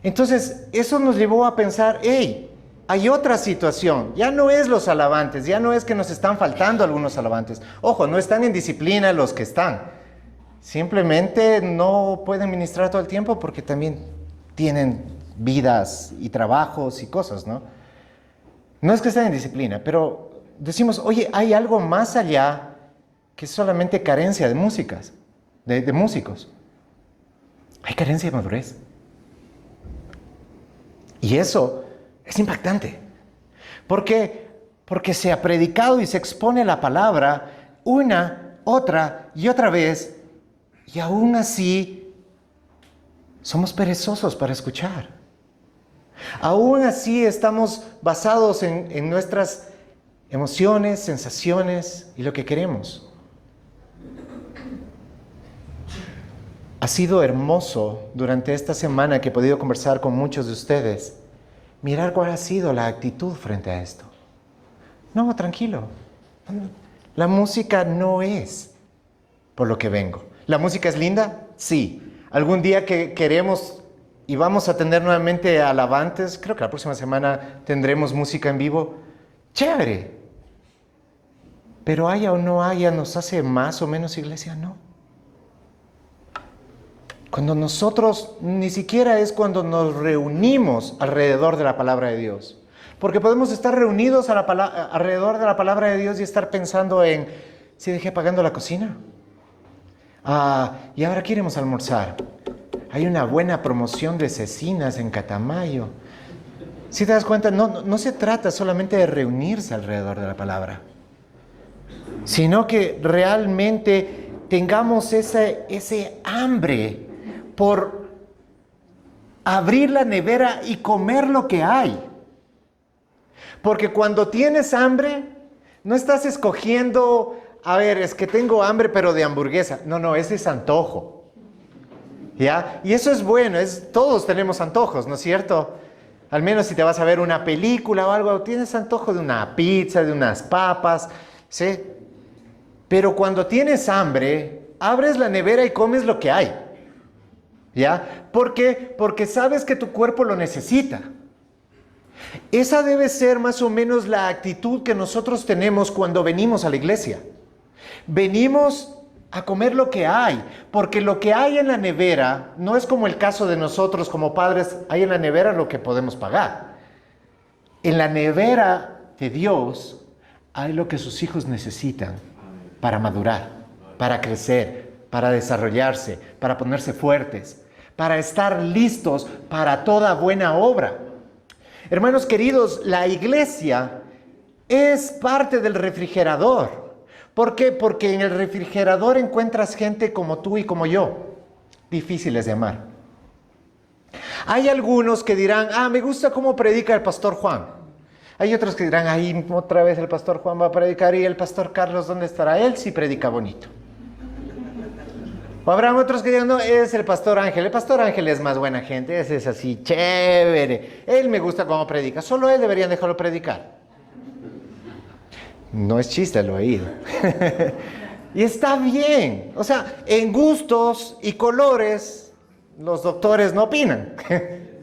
Entonces, eso nos llevó a pensar, hey, hay otra situación. Ya no es los alabantes, ya no es que nos están faltando algunos alabantes. Ojo, no están en disciplina los que están. Simplemente no pueden ministrar todo el tiempo porque también tienen vidas y trabajos y cosas, ¿no? No es que estén en disciplina, pero decimos, oye, hay algo más allá que solamente carencia de músicas, de músicos. Hay carencia de madurez. Y eso es impactante. ¿Por qué? Porque se ha predicado y se expone la palabra una, otra y otra vez, y aún así somos perezosos para escuchar. Aún así estamos basados en nuestras emociones, sensaciones y lo que queremos. Ha sido hermoso durante esta semana que he podido conversar con muchos de ustedes, mirar cuál ha sido la actitud frente a esto. No, tranquilo. La música no es por lo que vengo. ¿La música es linda? Sí. Algún día que queremos y vamos a tener nuevamente alabantes, creo que la próxima semana tendremos música en vivo. Chévere. Pero haya o no haya, ¿nos hace más o menos iglesia? No. Cuando nosotros ni siquiera es cuando nos reunimos alrededor de la palabra de Dios. Porque podemos estar reunidos alrededor de la palabra de Dios y estar pensando en, ¿sí dejé apagando la cocina? Y ahora queremos almorzar. Hay una buena promoción de cecinas en Catamayo. Si te das cuenta, no se trata solamente de reunirse alrededor de la palabra, sino que realmente tengamos ese hambre por abrir la nevera y comer lo que hay. Porque cuando tienes hambre, no estás escogiendo, a ver, es que tengo hambre pero de hamburguesa. No, ese es antojo. ¿Ya? Y eso es bueno, todos tenemos antojos, ¿no es cierto? Al menos si te vas a ver una película o algo, tienes antojo de una pizza, de unas papas, ¿sí? Pero cuando tienes hambre, abres la nevera y comes lo que hay. ¿Ya? ¿Por qué? Porque sabes que tu cuerpo lo necesita. Esa debe ser más o menos la actitud que nosotros tenemos cuando venimos a la iglesia. Venimos a comer lo que hay, porque lo que hay en la nevera no es como el caso de nosotros como padres, hay en la nevera lo que podemos pagar. En la nevera de Dios hay lo que sus hijos necesitan para madurar, para crecer, para desarrollarse, para ponerse fuertes, para estar listos para toda buena obra. Hermanos queridos, la iglesia es parte del refrigerador. ¿Por qué? Porque en el refrigerador encuentras gente como tú y como yo, difíciles de amar. Hay algunos que dirán, me gusta cómo predica el pastor Juan. Hay otros que dirán, otra vez el pastor Juan va a predicar y el pastor Carlos, ¿dónde estará? Él sí predica bonito. O habrán otros que digan, no, es el pastor Ángel. El pastor Ángel es más buena gente, ese es así, chévere. Él me gusta cómo predica, solo él deberían dejarlo predicar. No es chiste, lo he oído. Y está bien. O sea, en gustos y colores, los doctores no opinan.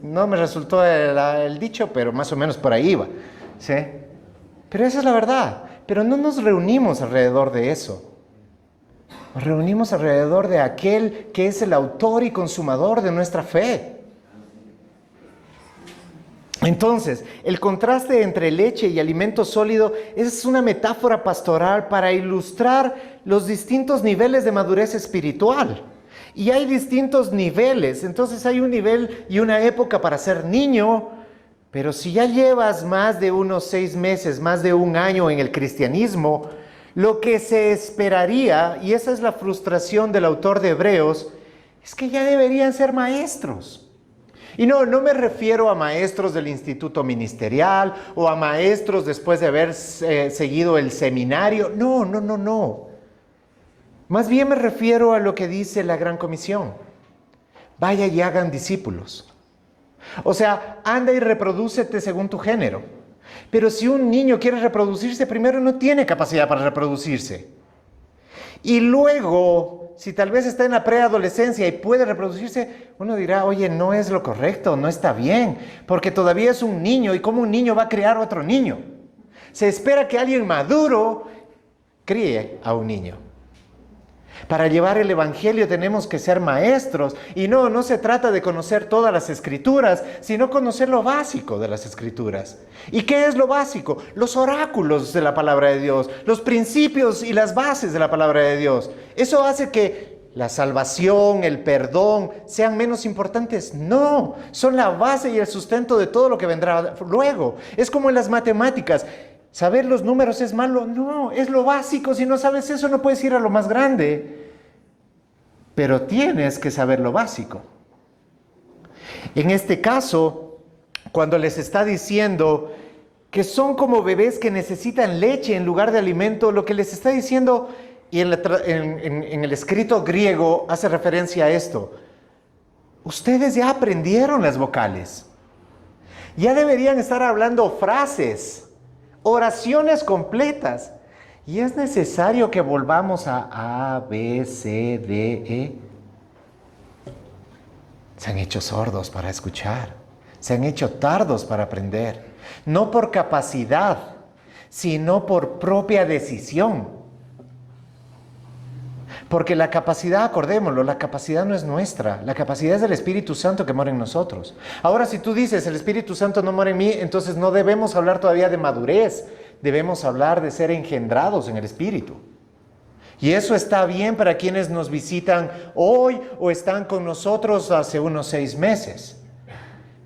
No me resultó el dicho, pero más o menos por ahí iba. ¿Sí? Pero esa es la verdad. Pero no nos reunimos alrededor de eso. Nos reunimos alrededor de aquel que es el autor y consumador de nuestra fe. Entonces, el contraste entre leche y alimento sólido es una metáfora pastoral para ilustrar los distintos niveles de madurez espiritual. Y hay distintos niveles, entonces hay un nivel y una época para ser niño, pero si ya llevas más de unos 6 meses, más de un año en el cristianismo, lo que se esperaría, y esa es la frustración del autor de Hebreos, es que ya deberían ser maestros. Y no me refiero a maestros del instituto ministerial o a maestros después de haber seguido el seminario. No. Más bien me refiero a lo que dice la Gran Comisión. Vaya y hagan discípulos. O sea, anda y reprodúcete según tu género. Pero si un niño quiere reproducirse, primero no tiene capacidad para reproducirse. Y luego, si tal vez está en la preadolescencia y puede reproducirse, uno dirá, oye, no es lo correcto, no está bien, porque todavía es un niño, y ¿cómo un niño va a criar a otro niño? Se espera que alguien maduro críe a un niño. Para llevar el evangelio tenemos que ser maestros, y no se trata de conocer todas las escrituras, sino conocer lo básico de las escrituras. ¿Y qué es lo básico? Los oráculos de la palabra de Dios, los principios y las bases de la palabra de Dios. ¿Eso hace que la salvación, el perdón sean menos importantes? No, son la base y el sustento de todo lo que vendrá luego. Es como en las matemáticas. ¿Saber los números es malo? No, es lo básico. Si no sabes eso, no puedes ir a lo más grande. Pero tienes que saber lo básico. En este caso, cuando les está diciendo que son como bebés que necesitan leche en lugar de alimento, lo que les está diciendo, y en el escrito griego hace referencia a esto: ustedes ya aprendieron las vocales. Ya deberían estar hablando frases, oraciones completas. Y es necesario que volvamos a B, C, D, E. Se han hecho sordos para escuchar. Se han hecho tardos para aprender. No por capacidad, sino por propia decisión. Porque la capacidad, acordémoslo, la capacidad no es nuestra, la capacidad es del Espíritu Santo que mora en nosotros. Ahora, si tú dices, el Espíritu Santo no mora en mí, entonces no debemos hablar todavía de madurez, debemos hablar de ser engendrados en el Espíritu. Y eso está bien para quienes nos visitan hoy o están con nosotros hace unos 6 meses.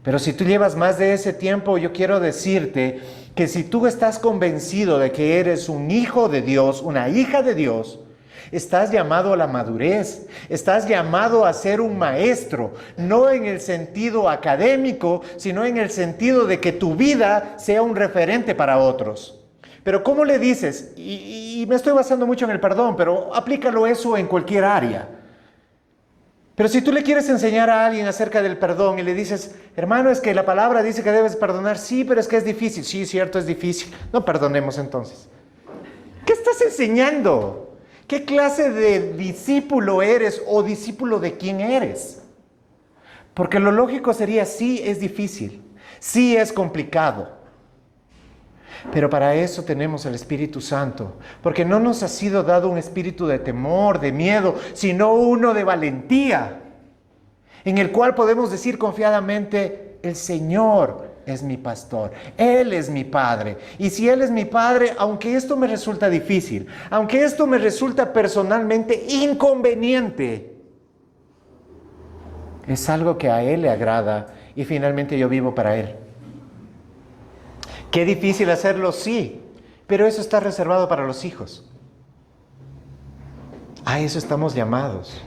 Pero si tú llevas más de ese tiempo, yo quiero decirte que si tú estás convencido de que eres un hijo de Dios, una hija de Dios, estás llamado a la madurez, estás llamado a ser un maestro, no en el sentido académico, sino en el sentido de que tu vida sea un referente para otros. Pero ¿cómo le dices? Y me estoy basando mucho en el perdón, pero aplícalo eso en cualquier área. Pero si tú le quieres enseñar a alguien acerca del perdón y le dices, hermano, es que la palabra dice que debes perdonar, sí, pero es que es difícil. Sí, cierto, es difícil. No perdonemos entonces. ¿Qué estás enseñando? ¿Qué clase de discípulo eres o discípulo de quién eres? Porque lo lógico sería, sí, es difícil, sí es complicado. Pero para eso tenemos el Espíritu Santo, porque no nos ha sido dado un espíritu de temor, de miedo, sino uno de valentía, en el cual podemos decir confiadamente, el Señor es mi pastor, Él es mi Padre. Y si Él es mi Padre, aunque esto me resulta difícil, aunque esto me resulta personalmente inconveniente, es algo que a Él le agrada y finalmente yo vivo para Él. Qué difícil hacerlo, sí, pero eso está reservado para los hijos. A eso estamos llamados.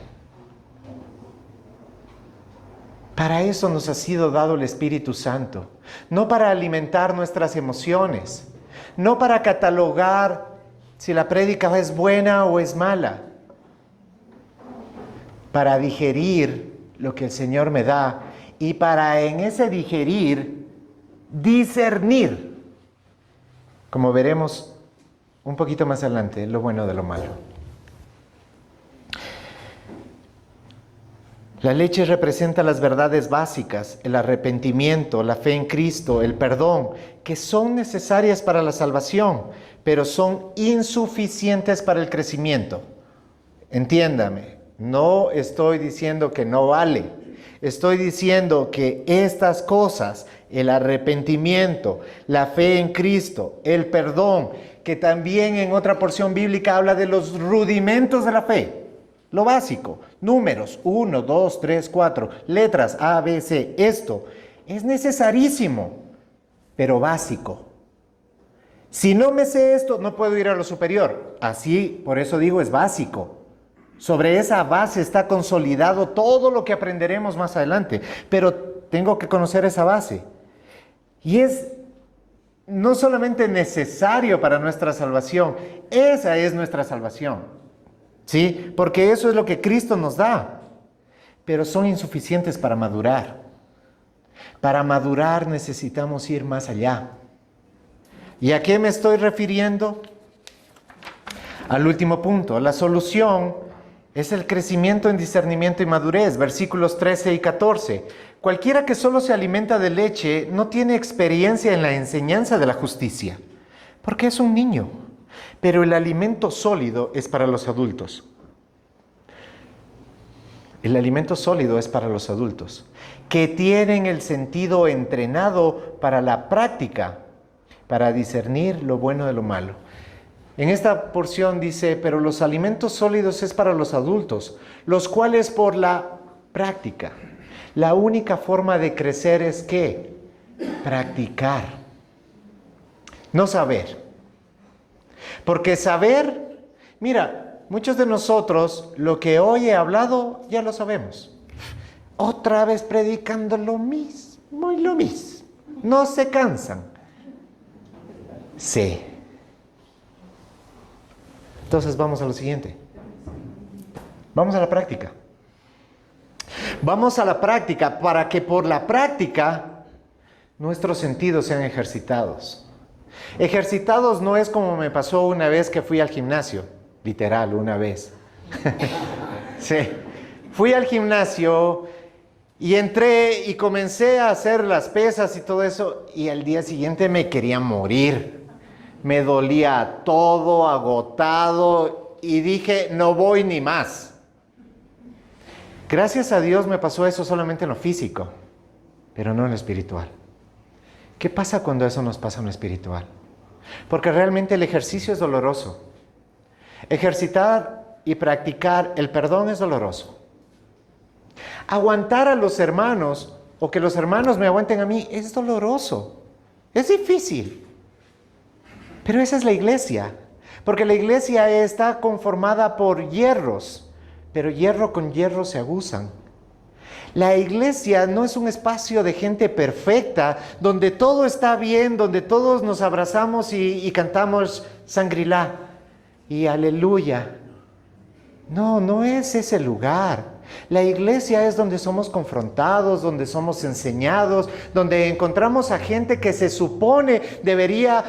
Para eso nos ha sido dado el Espíritu Santo, no para alimentar nuestras emociones, no para catalogar si la prédica es buena o es mala, para digerir lo que el Señor me da y para en ese digerir discernir, como veremos un poquito más adelante, lo bueno de lo malo. La leche representa las verdades básicas, el arrepentimiento, la fe en Cristo, el perdón, que son necesarias para la salvación, pero son insuficientes para el crecimiento. Entiéndame, no estoy diciendo que no vale. Estoy diciendo que estas cosas, el arrepentimiento, la fe en Cristo, el perdón, que también en otra porción bíblica habla de los rudimentos de la fe, lo básico, números, 1, 2, 3, 4, letras A, B, C, esto es necesarísimo, pero básico. Si no me sé esto, no puedo ir a lo superior. Así, por eso digo, es básico. Sobre esa base está consolidado todo lo que aprenderemos más adelante, pero tengo que conocer esa base. Y es no solamente necesario para nuestra salvación, esa es nuestra salvación. ¿Sí? Porque eso es lo que Cristo nos da, pero son insuficientes para madurar. Para madurar necesitamos ir más allá. ¿Y a qué me estoy refiriendo? Al último punto, la solución es el crecimiento en discernimiento y madurez, versículos 13 y 14. Cualquiera que solo se alimenta de leche no tiene experiencia en la enseñanza de la justicia, porque es un niño. Pero el alimento sólido es para los adultos. El alimento sólido es para los adultos, que tienen el sentido entrenado para la práctica, para discernir lo bueno de lo malo. En esta porción dice, pero los alimentos sólidos es para los adultos, los cuales por la práctica. La única forma de crecer es ¿qué? Practicar, no saber. Porque saber, mira, muchos de nosotros lo que hoy he hablado ya lo sabemos. Otra vez predicando lo mismo y lo mismo. No se cansan. Sí. Entonces vamos a lo siguiente. Vamos a la práctica. Vamos a la práctica para que por la práctica nuestros sentidos sean ejercitados. Ejercitados no es como me pasó una vez que fui al gimnasio, literal, una vez. Sí, fui al gimnasio y entré y comencé a hacer las pesas y todo eso y al día siguiente me quería morir. Me dolía todo, agotado y dije, no voy ni más. Gracias a Dios me pasó eso solamente en lo físico, pero no en lo espiritual. ¿Qué pasa cuando eso nos pasa en lo espiritual? Porque realmente el ejercicio es doloroso. Ejercitar y practicar el perdón es doloroso. Aguantar a los hermanos o que los hermanos me aguanten a mí es doloroso. Es difícil. Pero esa es la iglesia. Porque la iglesia está conformada por hierros. Pero hierro con hierro se aguzan. La iglesia no es un espacio de gente perfecta, donde todo está bien, donde todos nos abrazamos y cantamos Shangri-La y aleluya. No, no es ese lugar. La iglesia es donde somos confrontados, donde somos enseñados, donde encontramos a gente que se supone debería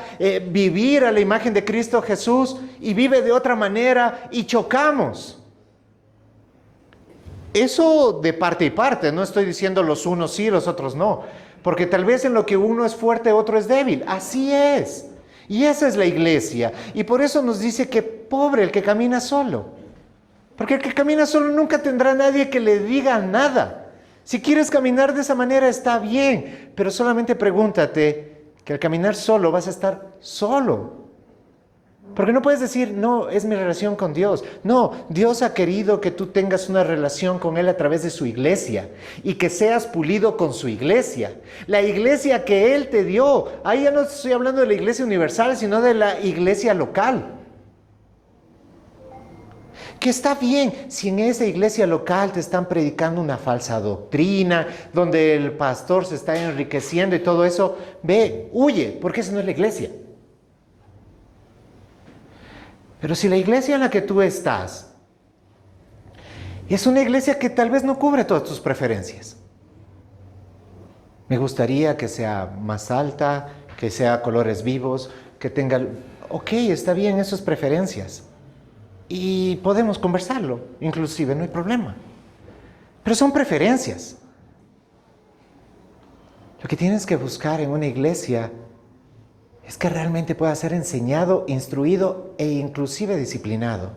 vivir a la imagen de Cristo Jesús y vive de otra manera y chocamos. Eso de parte y parte, no estoy diciendo los unos sí, los otros no, porque tal vez en lo que uno es fuerte, otro es débil, así es. Y esa es la iglesia, y por eso nos dice que pobre el que camina solo, porque el que camina solo nunca tendrá nadie que le diga nada. Si quieres caminar de esa manera está bien, pero solamente pregúntate que al caminar solo vas a estar solo. Porque no puedes decir, no, es mi relación con Dios. No, Dios ha querido que tú tengas una relación con Él a través de su iglesia y que seas pulido con su iglesia. La iglesia que Él te dio. Ahí ya no estoy hablando de la iglesia universal, sino de la iglesia local. Que está bien si en esa iglesia local te están predicando una falsa doctrina, donde el pastor se está enriqueciendo y todo eso. Ve, huye, porque esa no es la iglesia. Pero si la iglesia en la que tú estás es una iglesia que tal vez no cubre todas tus preferencias. Me gustaría que sea más alta, que sea colores vivos, que tenga... Ok, está bien, eso es preferencias. Y podemos conversarlo, inclusive, no hay problema. Pero son preferencias. Lo que tienes que buscar en una iglesia es que realmente pueda ser enseñado, instruido e inclusive disciplinado.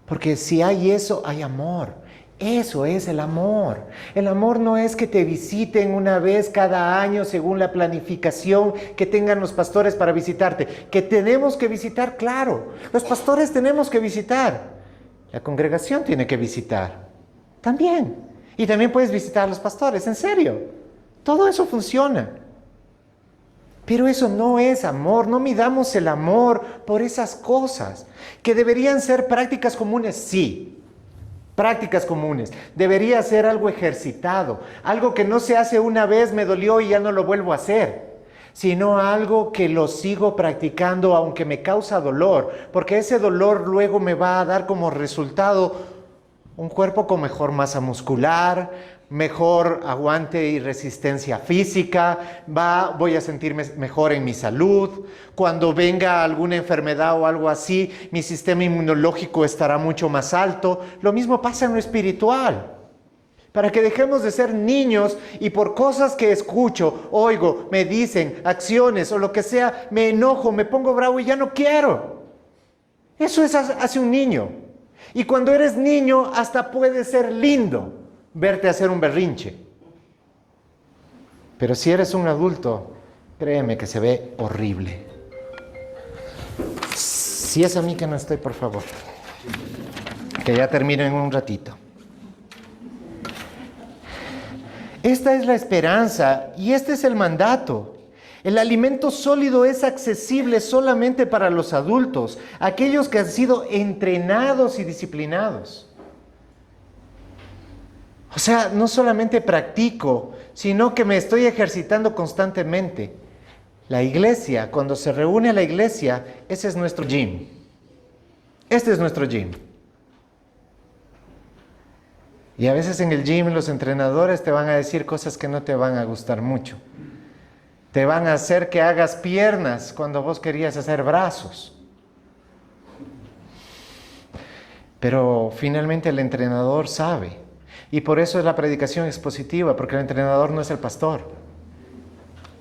Porque si hay eso, hay amor. Eso es el amor. El amor no es que te visiten una vez cada año según la planificación que tengan los pastores para visitarte. Que tenemos que visitar, claro. Los pastores tenemos que visitar. La congregación tiene que visitar. También. Y también puedes visitar a los pastores, en serio. Todo eso funciona. Pero eso no es amor, no midamos el amor por esas cosas. ¿Que deberían ser prácticas comunes? Sí, prácticas comunes. Debería ser algo ejercitado, algo que no se hace una vez, me dolió y ya no lo vuelvo a hacer, sino algo que lo sigo practicando aunque me causa dolor, porque ese dolor luego me va a dar como resultado un cuerpo con mejor masa muscular, mejor aguante y resistencia física, voy a sentirme mejor en mi salud. Cuando venga alguna enfermedad o algo así, mi sistema inmunológico estará mucho más alto. Lo mismo pasa en lo espiritual. Para que dejemos de ser niños y por cosas que escucho, oigo, me dicen, acciones o lo que sea, me enojo, me pongo bravo y ya no quiero. Eso hace un niño. Y cuando eres niño hasta puede ser lindo verte hacer un berrinche. Pero si eres un adulto, créeme que se ve horrible. Si es a mí que no estoy, por favor. Que ya termino en un ratito. Esta es la esperanza y este es el mandato. El alimento sólido es accesible solamente para los adultos, aquellos que han sido entrenados y disciplinados. O sea, no solamente practico, sino que me estoy ejercitando constantemente. La iglesia, cuando se reúne la iglesia, ese es nuestro gym. Este es nuestro gym. Y a veces en el gym los entrenadores te van a decir cosas que no te van a gustar mucho. Te van a hacer que hagas piernas cuando vos querías hacer brazos. Pero finalmente el entrenador sabe. Y por eso es la predicación expositiva, porque el entrenador no es el pastor,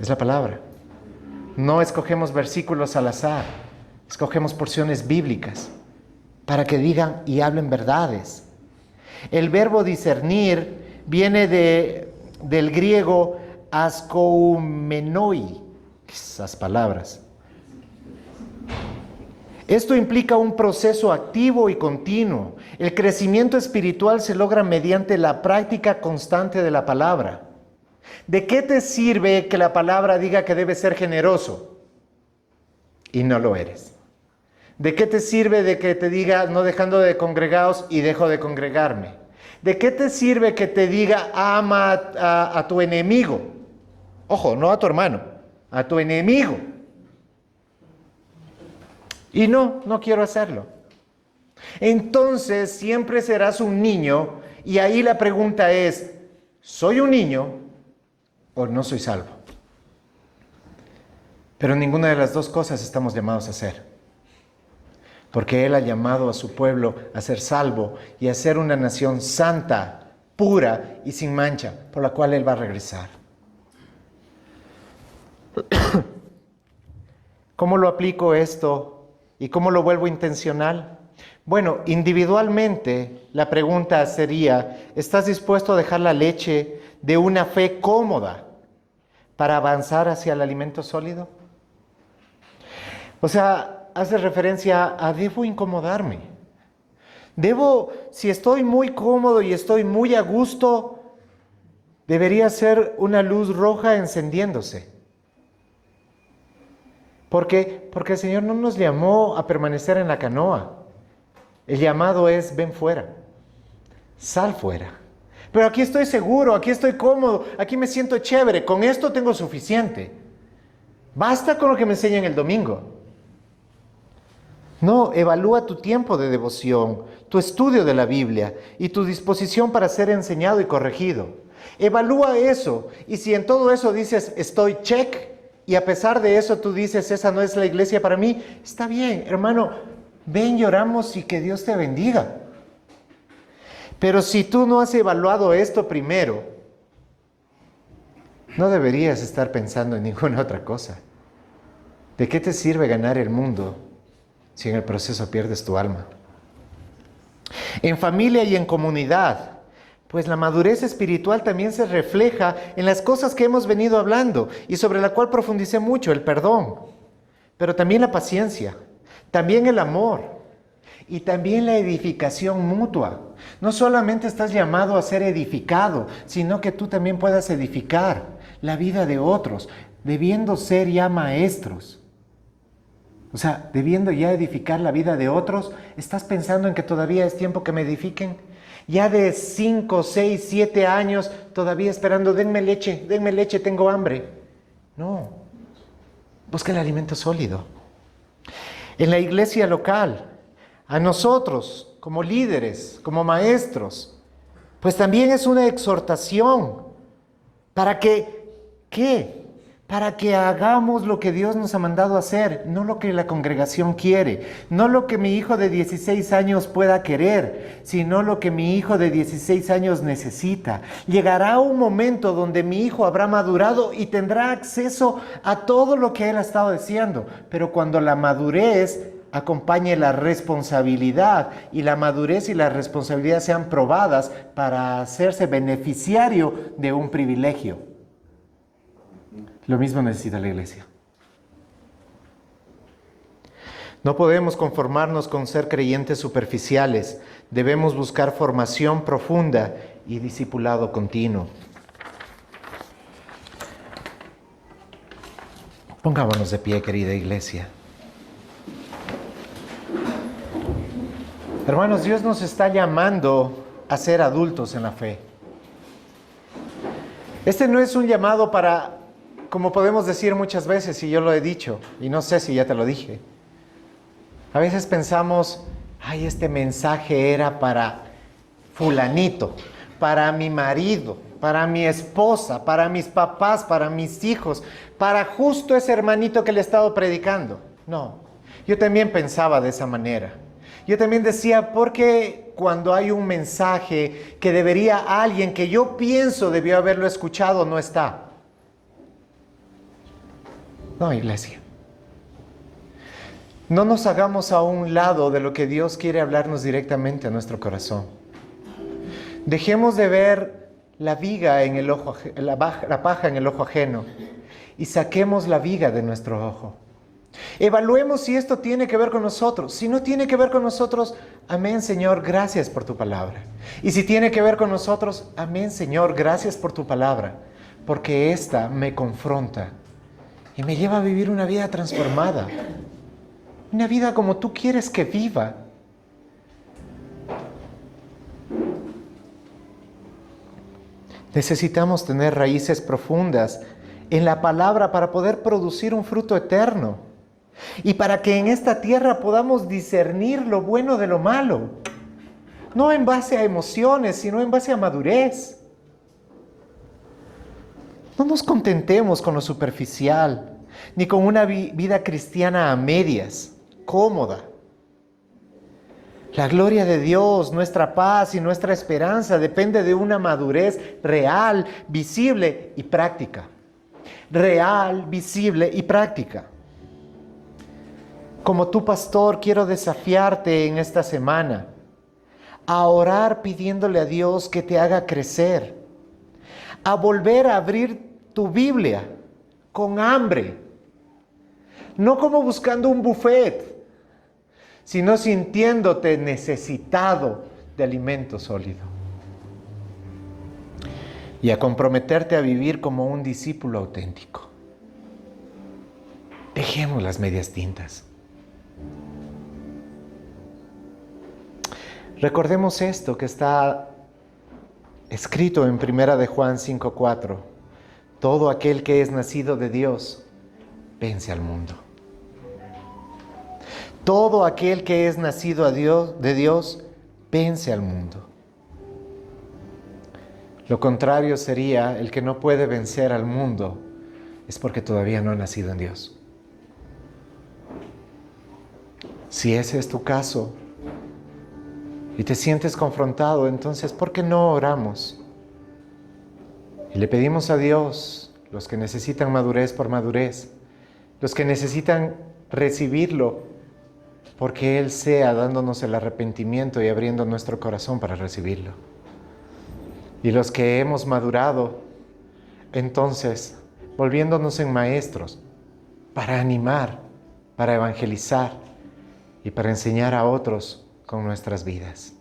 es la palabra. No escogemos versículos al azar, escogemos porciones bíblicas para que digan y hablen verdades. El verbo discernir viene del griego askoumenoi, esas palabras. Esto implica un proceso activo y continuo. El crecimiento espiritual se logra mediante la práctica constante de la palabra. ¿De qué te sirve que la palabra diga que debes ser generoso y no lo eres? ¿De qué te sirve de que te diga no dejando de congregaos y dejo de congregarme? ¿De qué te sirve que te diga ama a tu enemigo? Ojo, no a tu hermano, a tu enemigo. Y no quiero hacerlo. Entonces siempre serás un niño y ahí la pregunta es, ¿soy un niño o no soy salvo? Pero ninguna de las dos cosas estamos llamados a hacer. Porque Él ha llamado a su pueblo a ser salvo y a ser una nación santa, pura y sin mancha, por la cual Él va a regresar. ¿Cómo lo aplico esto? ¿Y cómo lo vuelvo intencional? Bueno, individualmente la pregunta sería, ¿estás dispuesto a dejar la leche de una fe cómoda para avanzar hacia el alimento sólido? O sea, hace referencia a debo incomodarme. Si estoy muy cómodo y estoy muy a gusto, debería ser una luz roja encendiéndose. ¿Por qué? Porque el Señor no nos llamó a permanecer en la canoa. El llamado es, ven fuera, sal fuera. Pero aquí estoy seguro, aquí estoy cómodo, aquí me siento chévere, con esto tengo suficiente. Basta con lo que me enseñan el domingo. No, evalúa tu tiempo de devoción, tu estudio de la Biblia y tu disposición para ser enseñado y corregido. Evalúa eso, y si en todo eso dices, estoy check, y a pesar de eso tú dices, esa no es la iglesia para mí, está bien, hermano, ven y oramos y que Dios te bendiga. Pero si tú no has evaluado esto primero, no deberías estar pensando en ninguna otra cosa. ¿De qué te sirve ganar el mundo si en el proceso pierdes tu alma? En familia y en comunidad, pues la madurez espiritual también se refleja en las cosas que hemos venido hablando y sobre la cual profundicé mucho, el perdón, pero también la paciencia, también el amor y también la edificación mutua. No solamente estás llamado a ser edificado, sino que tú también puedas edificar la vida de otros, debiendo ser ya maestros. O sea, debiendo ya edificar la vida de otros, ¿estás pensando en que todavía es tiempo que me edifiquen? Ya de 5, 6, 7 años, todavía esperando, denme leche, tengo hambre. No, busca el alimento sólido. En la iglesia local, a nosotros, como líderes, como maestros, pues también es una exhortación para que, ¿qué? Para que hagamos lo que Dios nos ha mandado hacer, no lo que la congregación quiere, no lo que mi hijo de 16 años pueda querer, sino lo que mi hijo de 16 años necesita. Llegará un momento donde mi hijo habrá madurado y tendrá acceso a todo lo que él ha estado deseando, pero cuando la madurez acompañe la responsabilidad y la madurez y la responsabilidad sean probadas para hacerse beneficiario de un privilegio. Lo mismo necesita la iglesia. No podemos conformarnos con ser creyentes superficiales. Debemos buscar formación profunda y discipulado continuo. Pongámonos de pie, querida iglesia. Hermanos, Dios nos está llamando a ser adultos en la fe. Este no es un llamado para, como podemos decir muchas veces, y yo lo he dicho, y no sé si ya te lo dije. A veces pensamos, ay, este mensaje era para fulanito, para mi marido, para mi esposa, para mis papás, para mis hijos, para justo ese hermanito que le he estado predicando. No, yo también pensaba de esa manera. Yo también decía, ¿por qué cuando hay un mensaje que debería alguien que yo pienso debió haberlo escuchado no está? No, iglesia. No nos hagamos a un lado de lo que Dios quiere hablarnos directamente a nuestro corazón. Dejemos de ver la viga en el ojo, la paja en el ojo ajeno y saquemos la viga de nuestro ojo. Evaluemos si esto tiene que ver con nosotros. Si no tiene que ver con nosotros, amén, Señor, gracias por tu palabra. Y si tiene que ver con nosotros, amén, Señor, gracias por tu palabra, porque esta me confronta y me lleva a vivir una vida transformada, una vida como tú quieres que viva. Necesitamos tener raíces profundas en la palabra para poder producir un fruto eterno y para que en esta tierra podamos discernir lo bueno de lo malo, no en base a emociones, sino en base a madurez. No nos contentemos con lo superficial, ni con una vida cristiana a medias, cómoda. La gloria de Dios, nuestra paz y nuestra esperanza depende de una madurez real, visible y práctica. Real, visible y práctica. Como tu pastor, quiero desafiarte en esta semana a orar pidiéndole a Dios que te haga crecer, a volver a abrir tu Biblia con hambre, no como buscando un buffet, sino sintiéndote necesitado de alimento sólido. Y a comprometerte a vivir como un discípulo auténtico. Dejemos las medias tintas. Recordemos esto que está escrito en 1 de Juan 5:4. Todo aquel que es nacido de Dios vence al mundo. Todo aquel que es nacido de Dios vence al mundo. Lo contrario sería el que no puede vencer al mundo es porque todavía no ha nacido en Dios. Si ese es tu caso y te sientes confrontado, entonces ¿por qué no oramos? Y le pedimos a Dios, los que necesitan madurez por madurez, los que necesitan recibirlo, porque Él sea dándonos el arrepentimiento y abriendo nuestro corazón para recibirlo. Y los que hemos madurado, entonces, volviéndonos en maestros, para animar, para evangelizar y para enseñar a otros con nuestras vidas.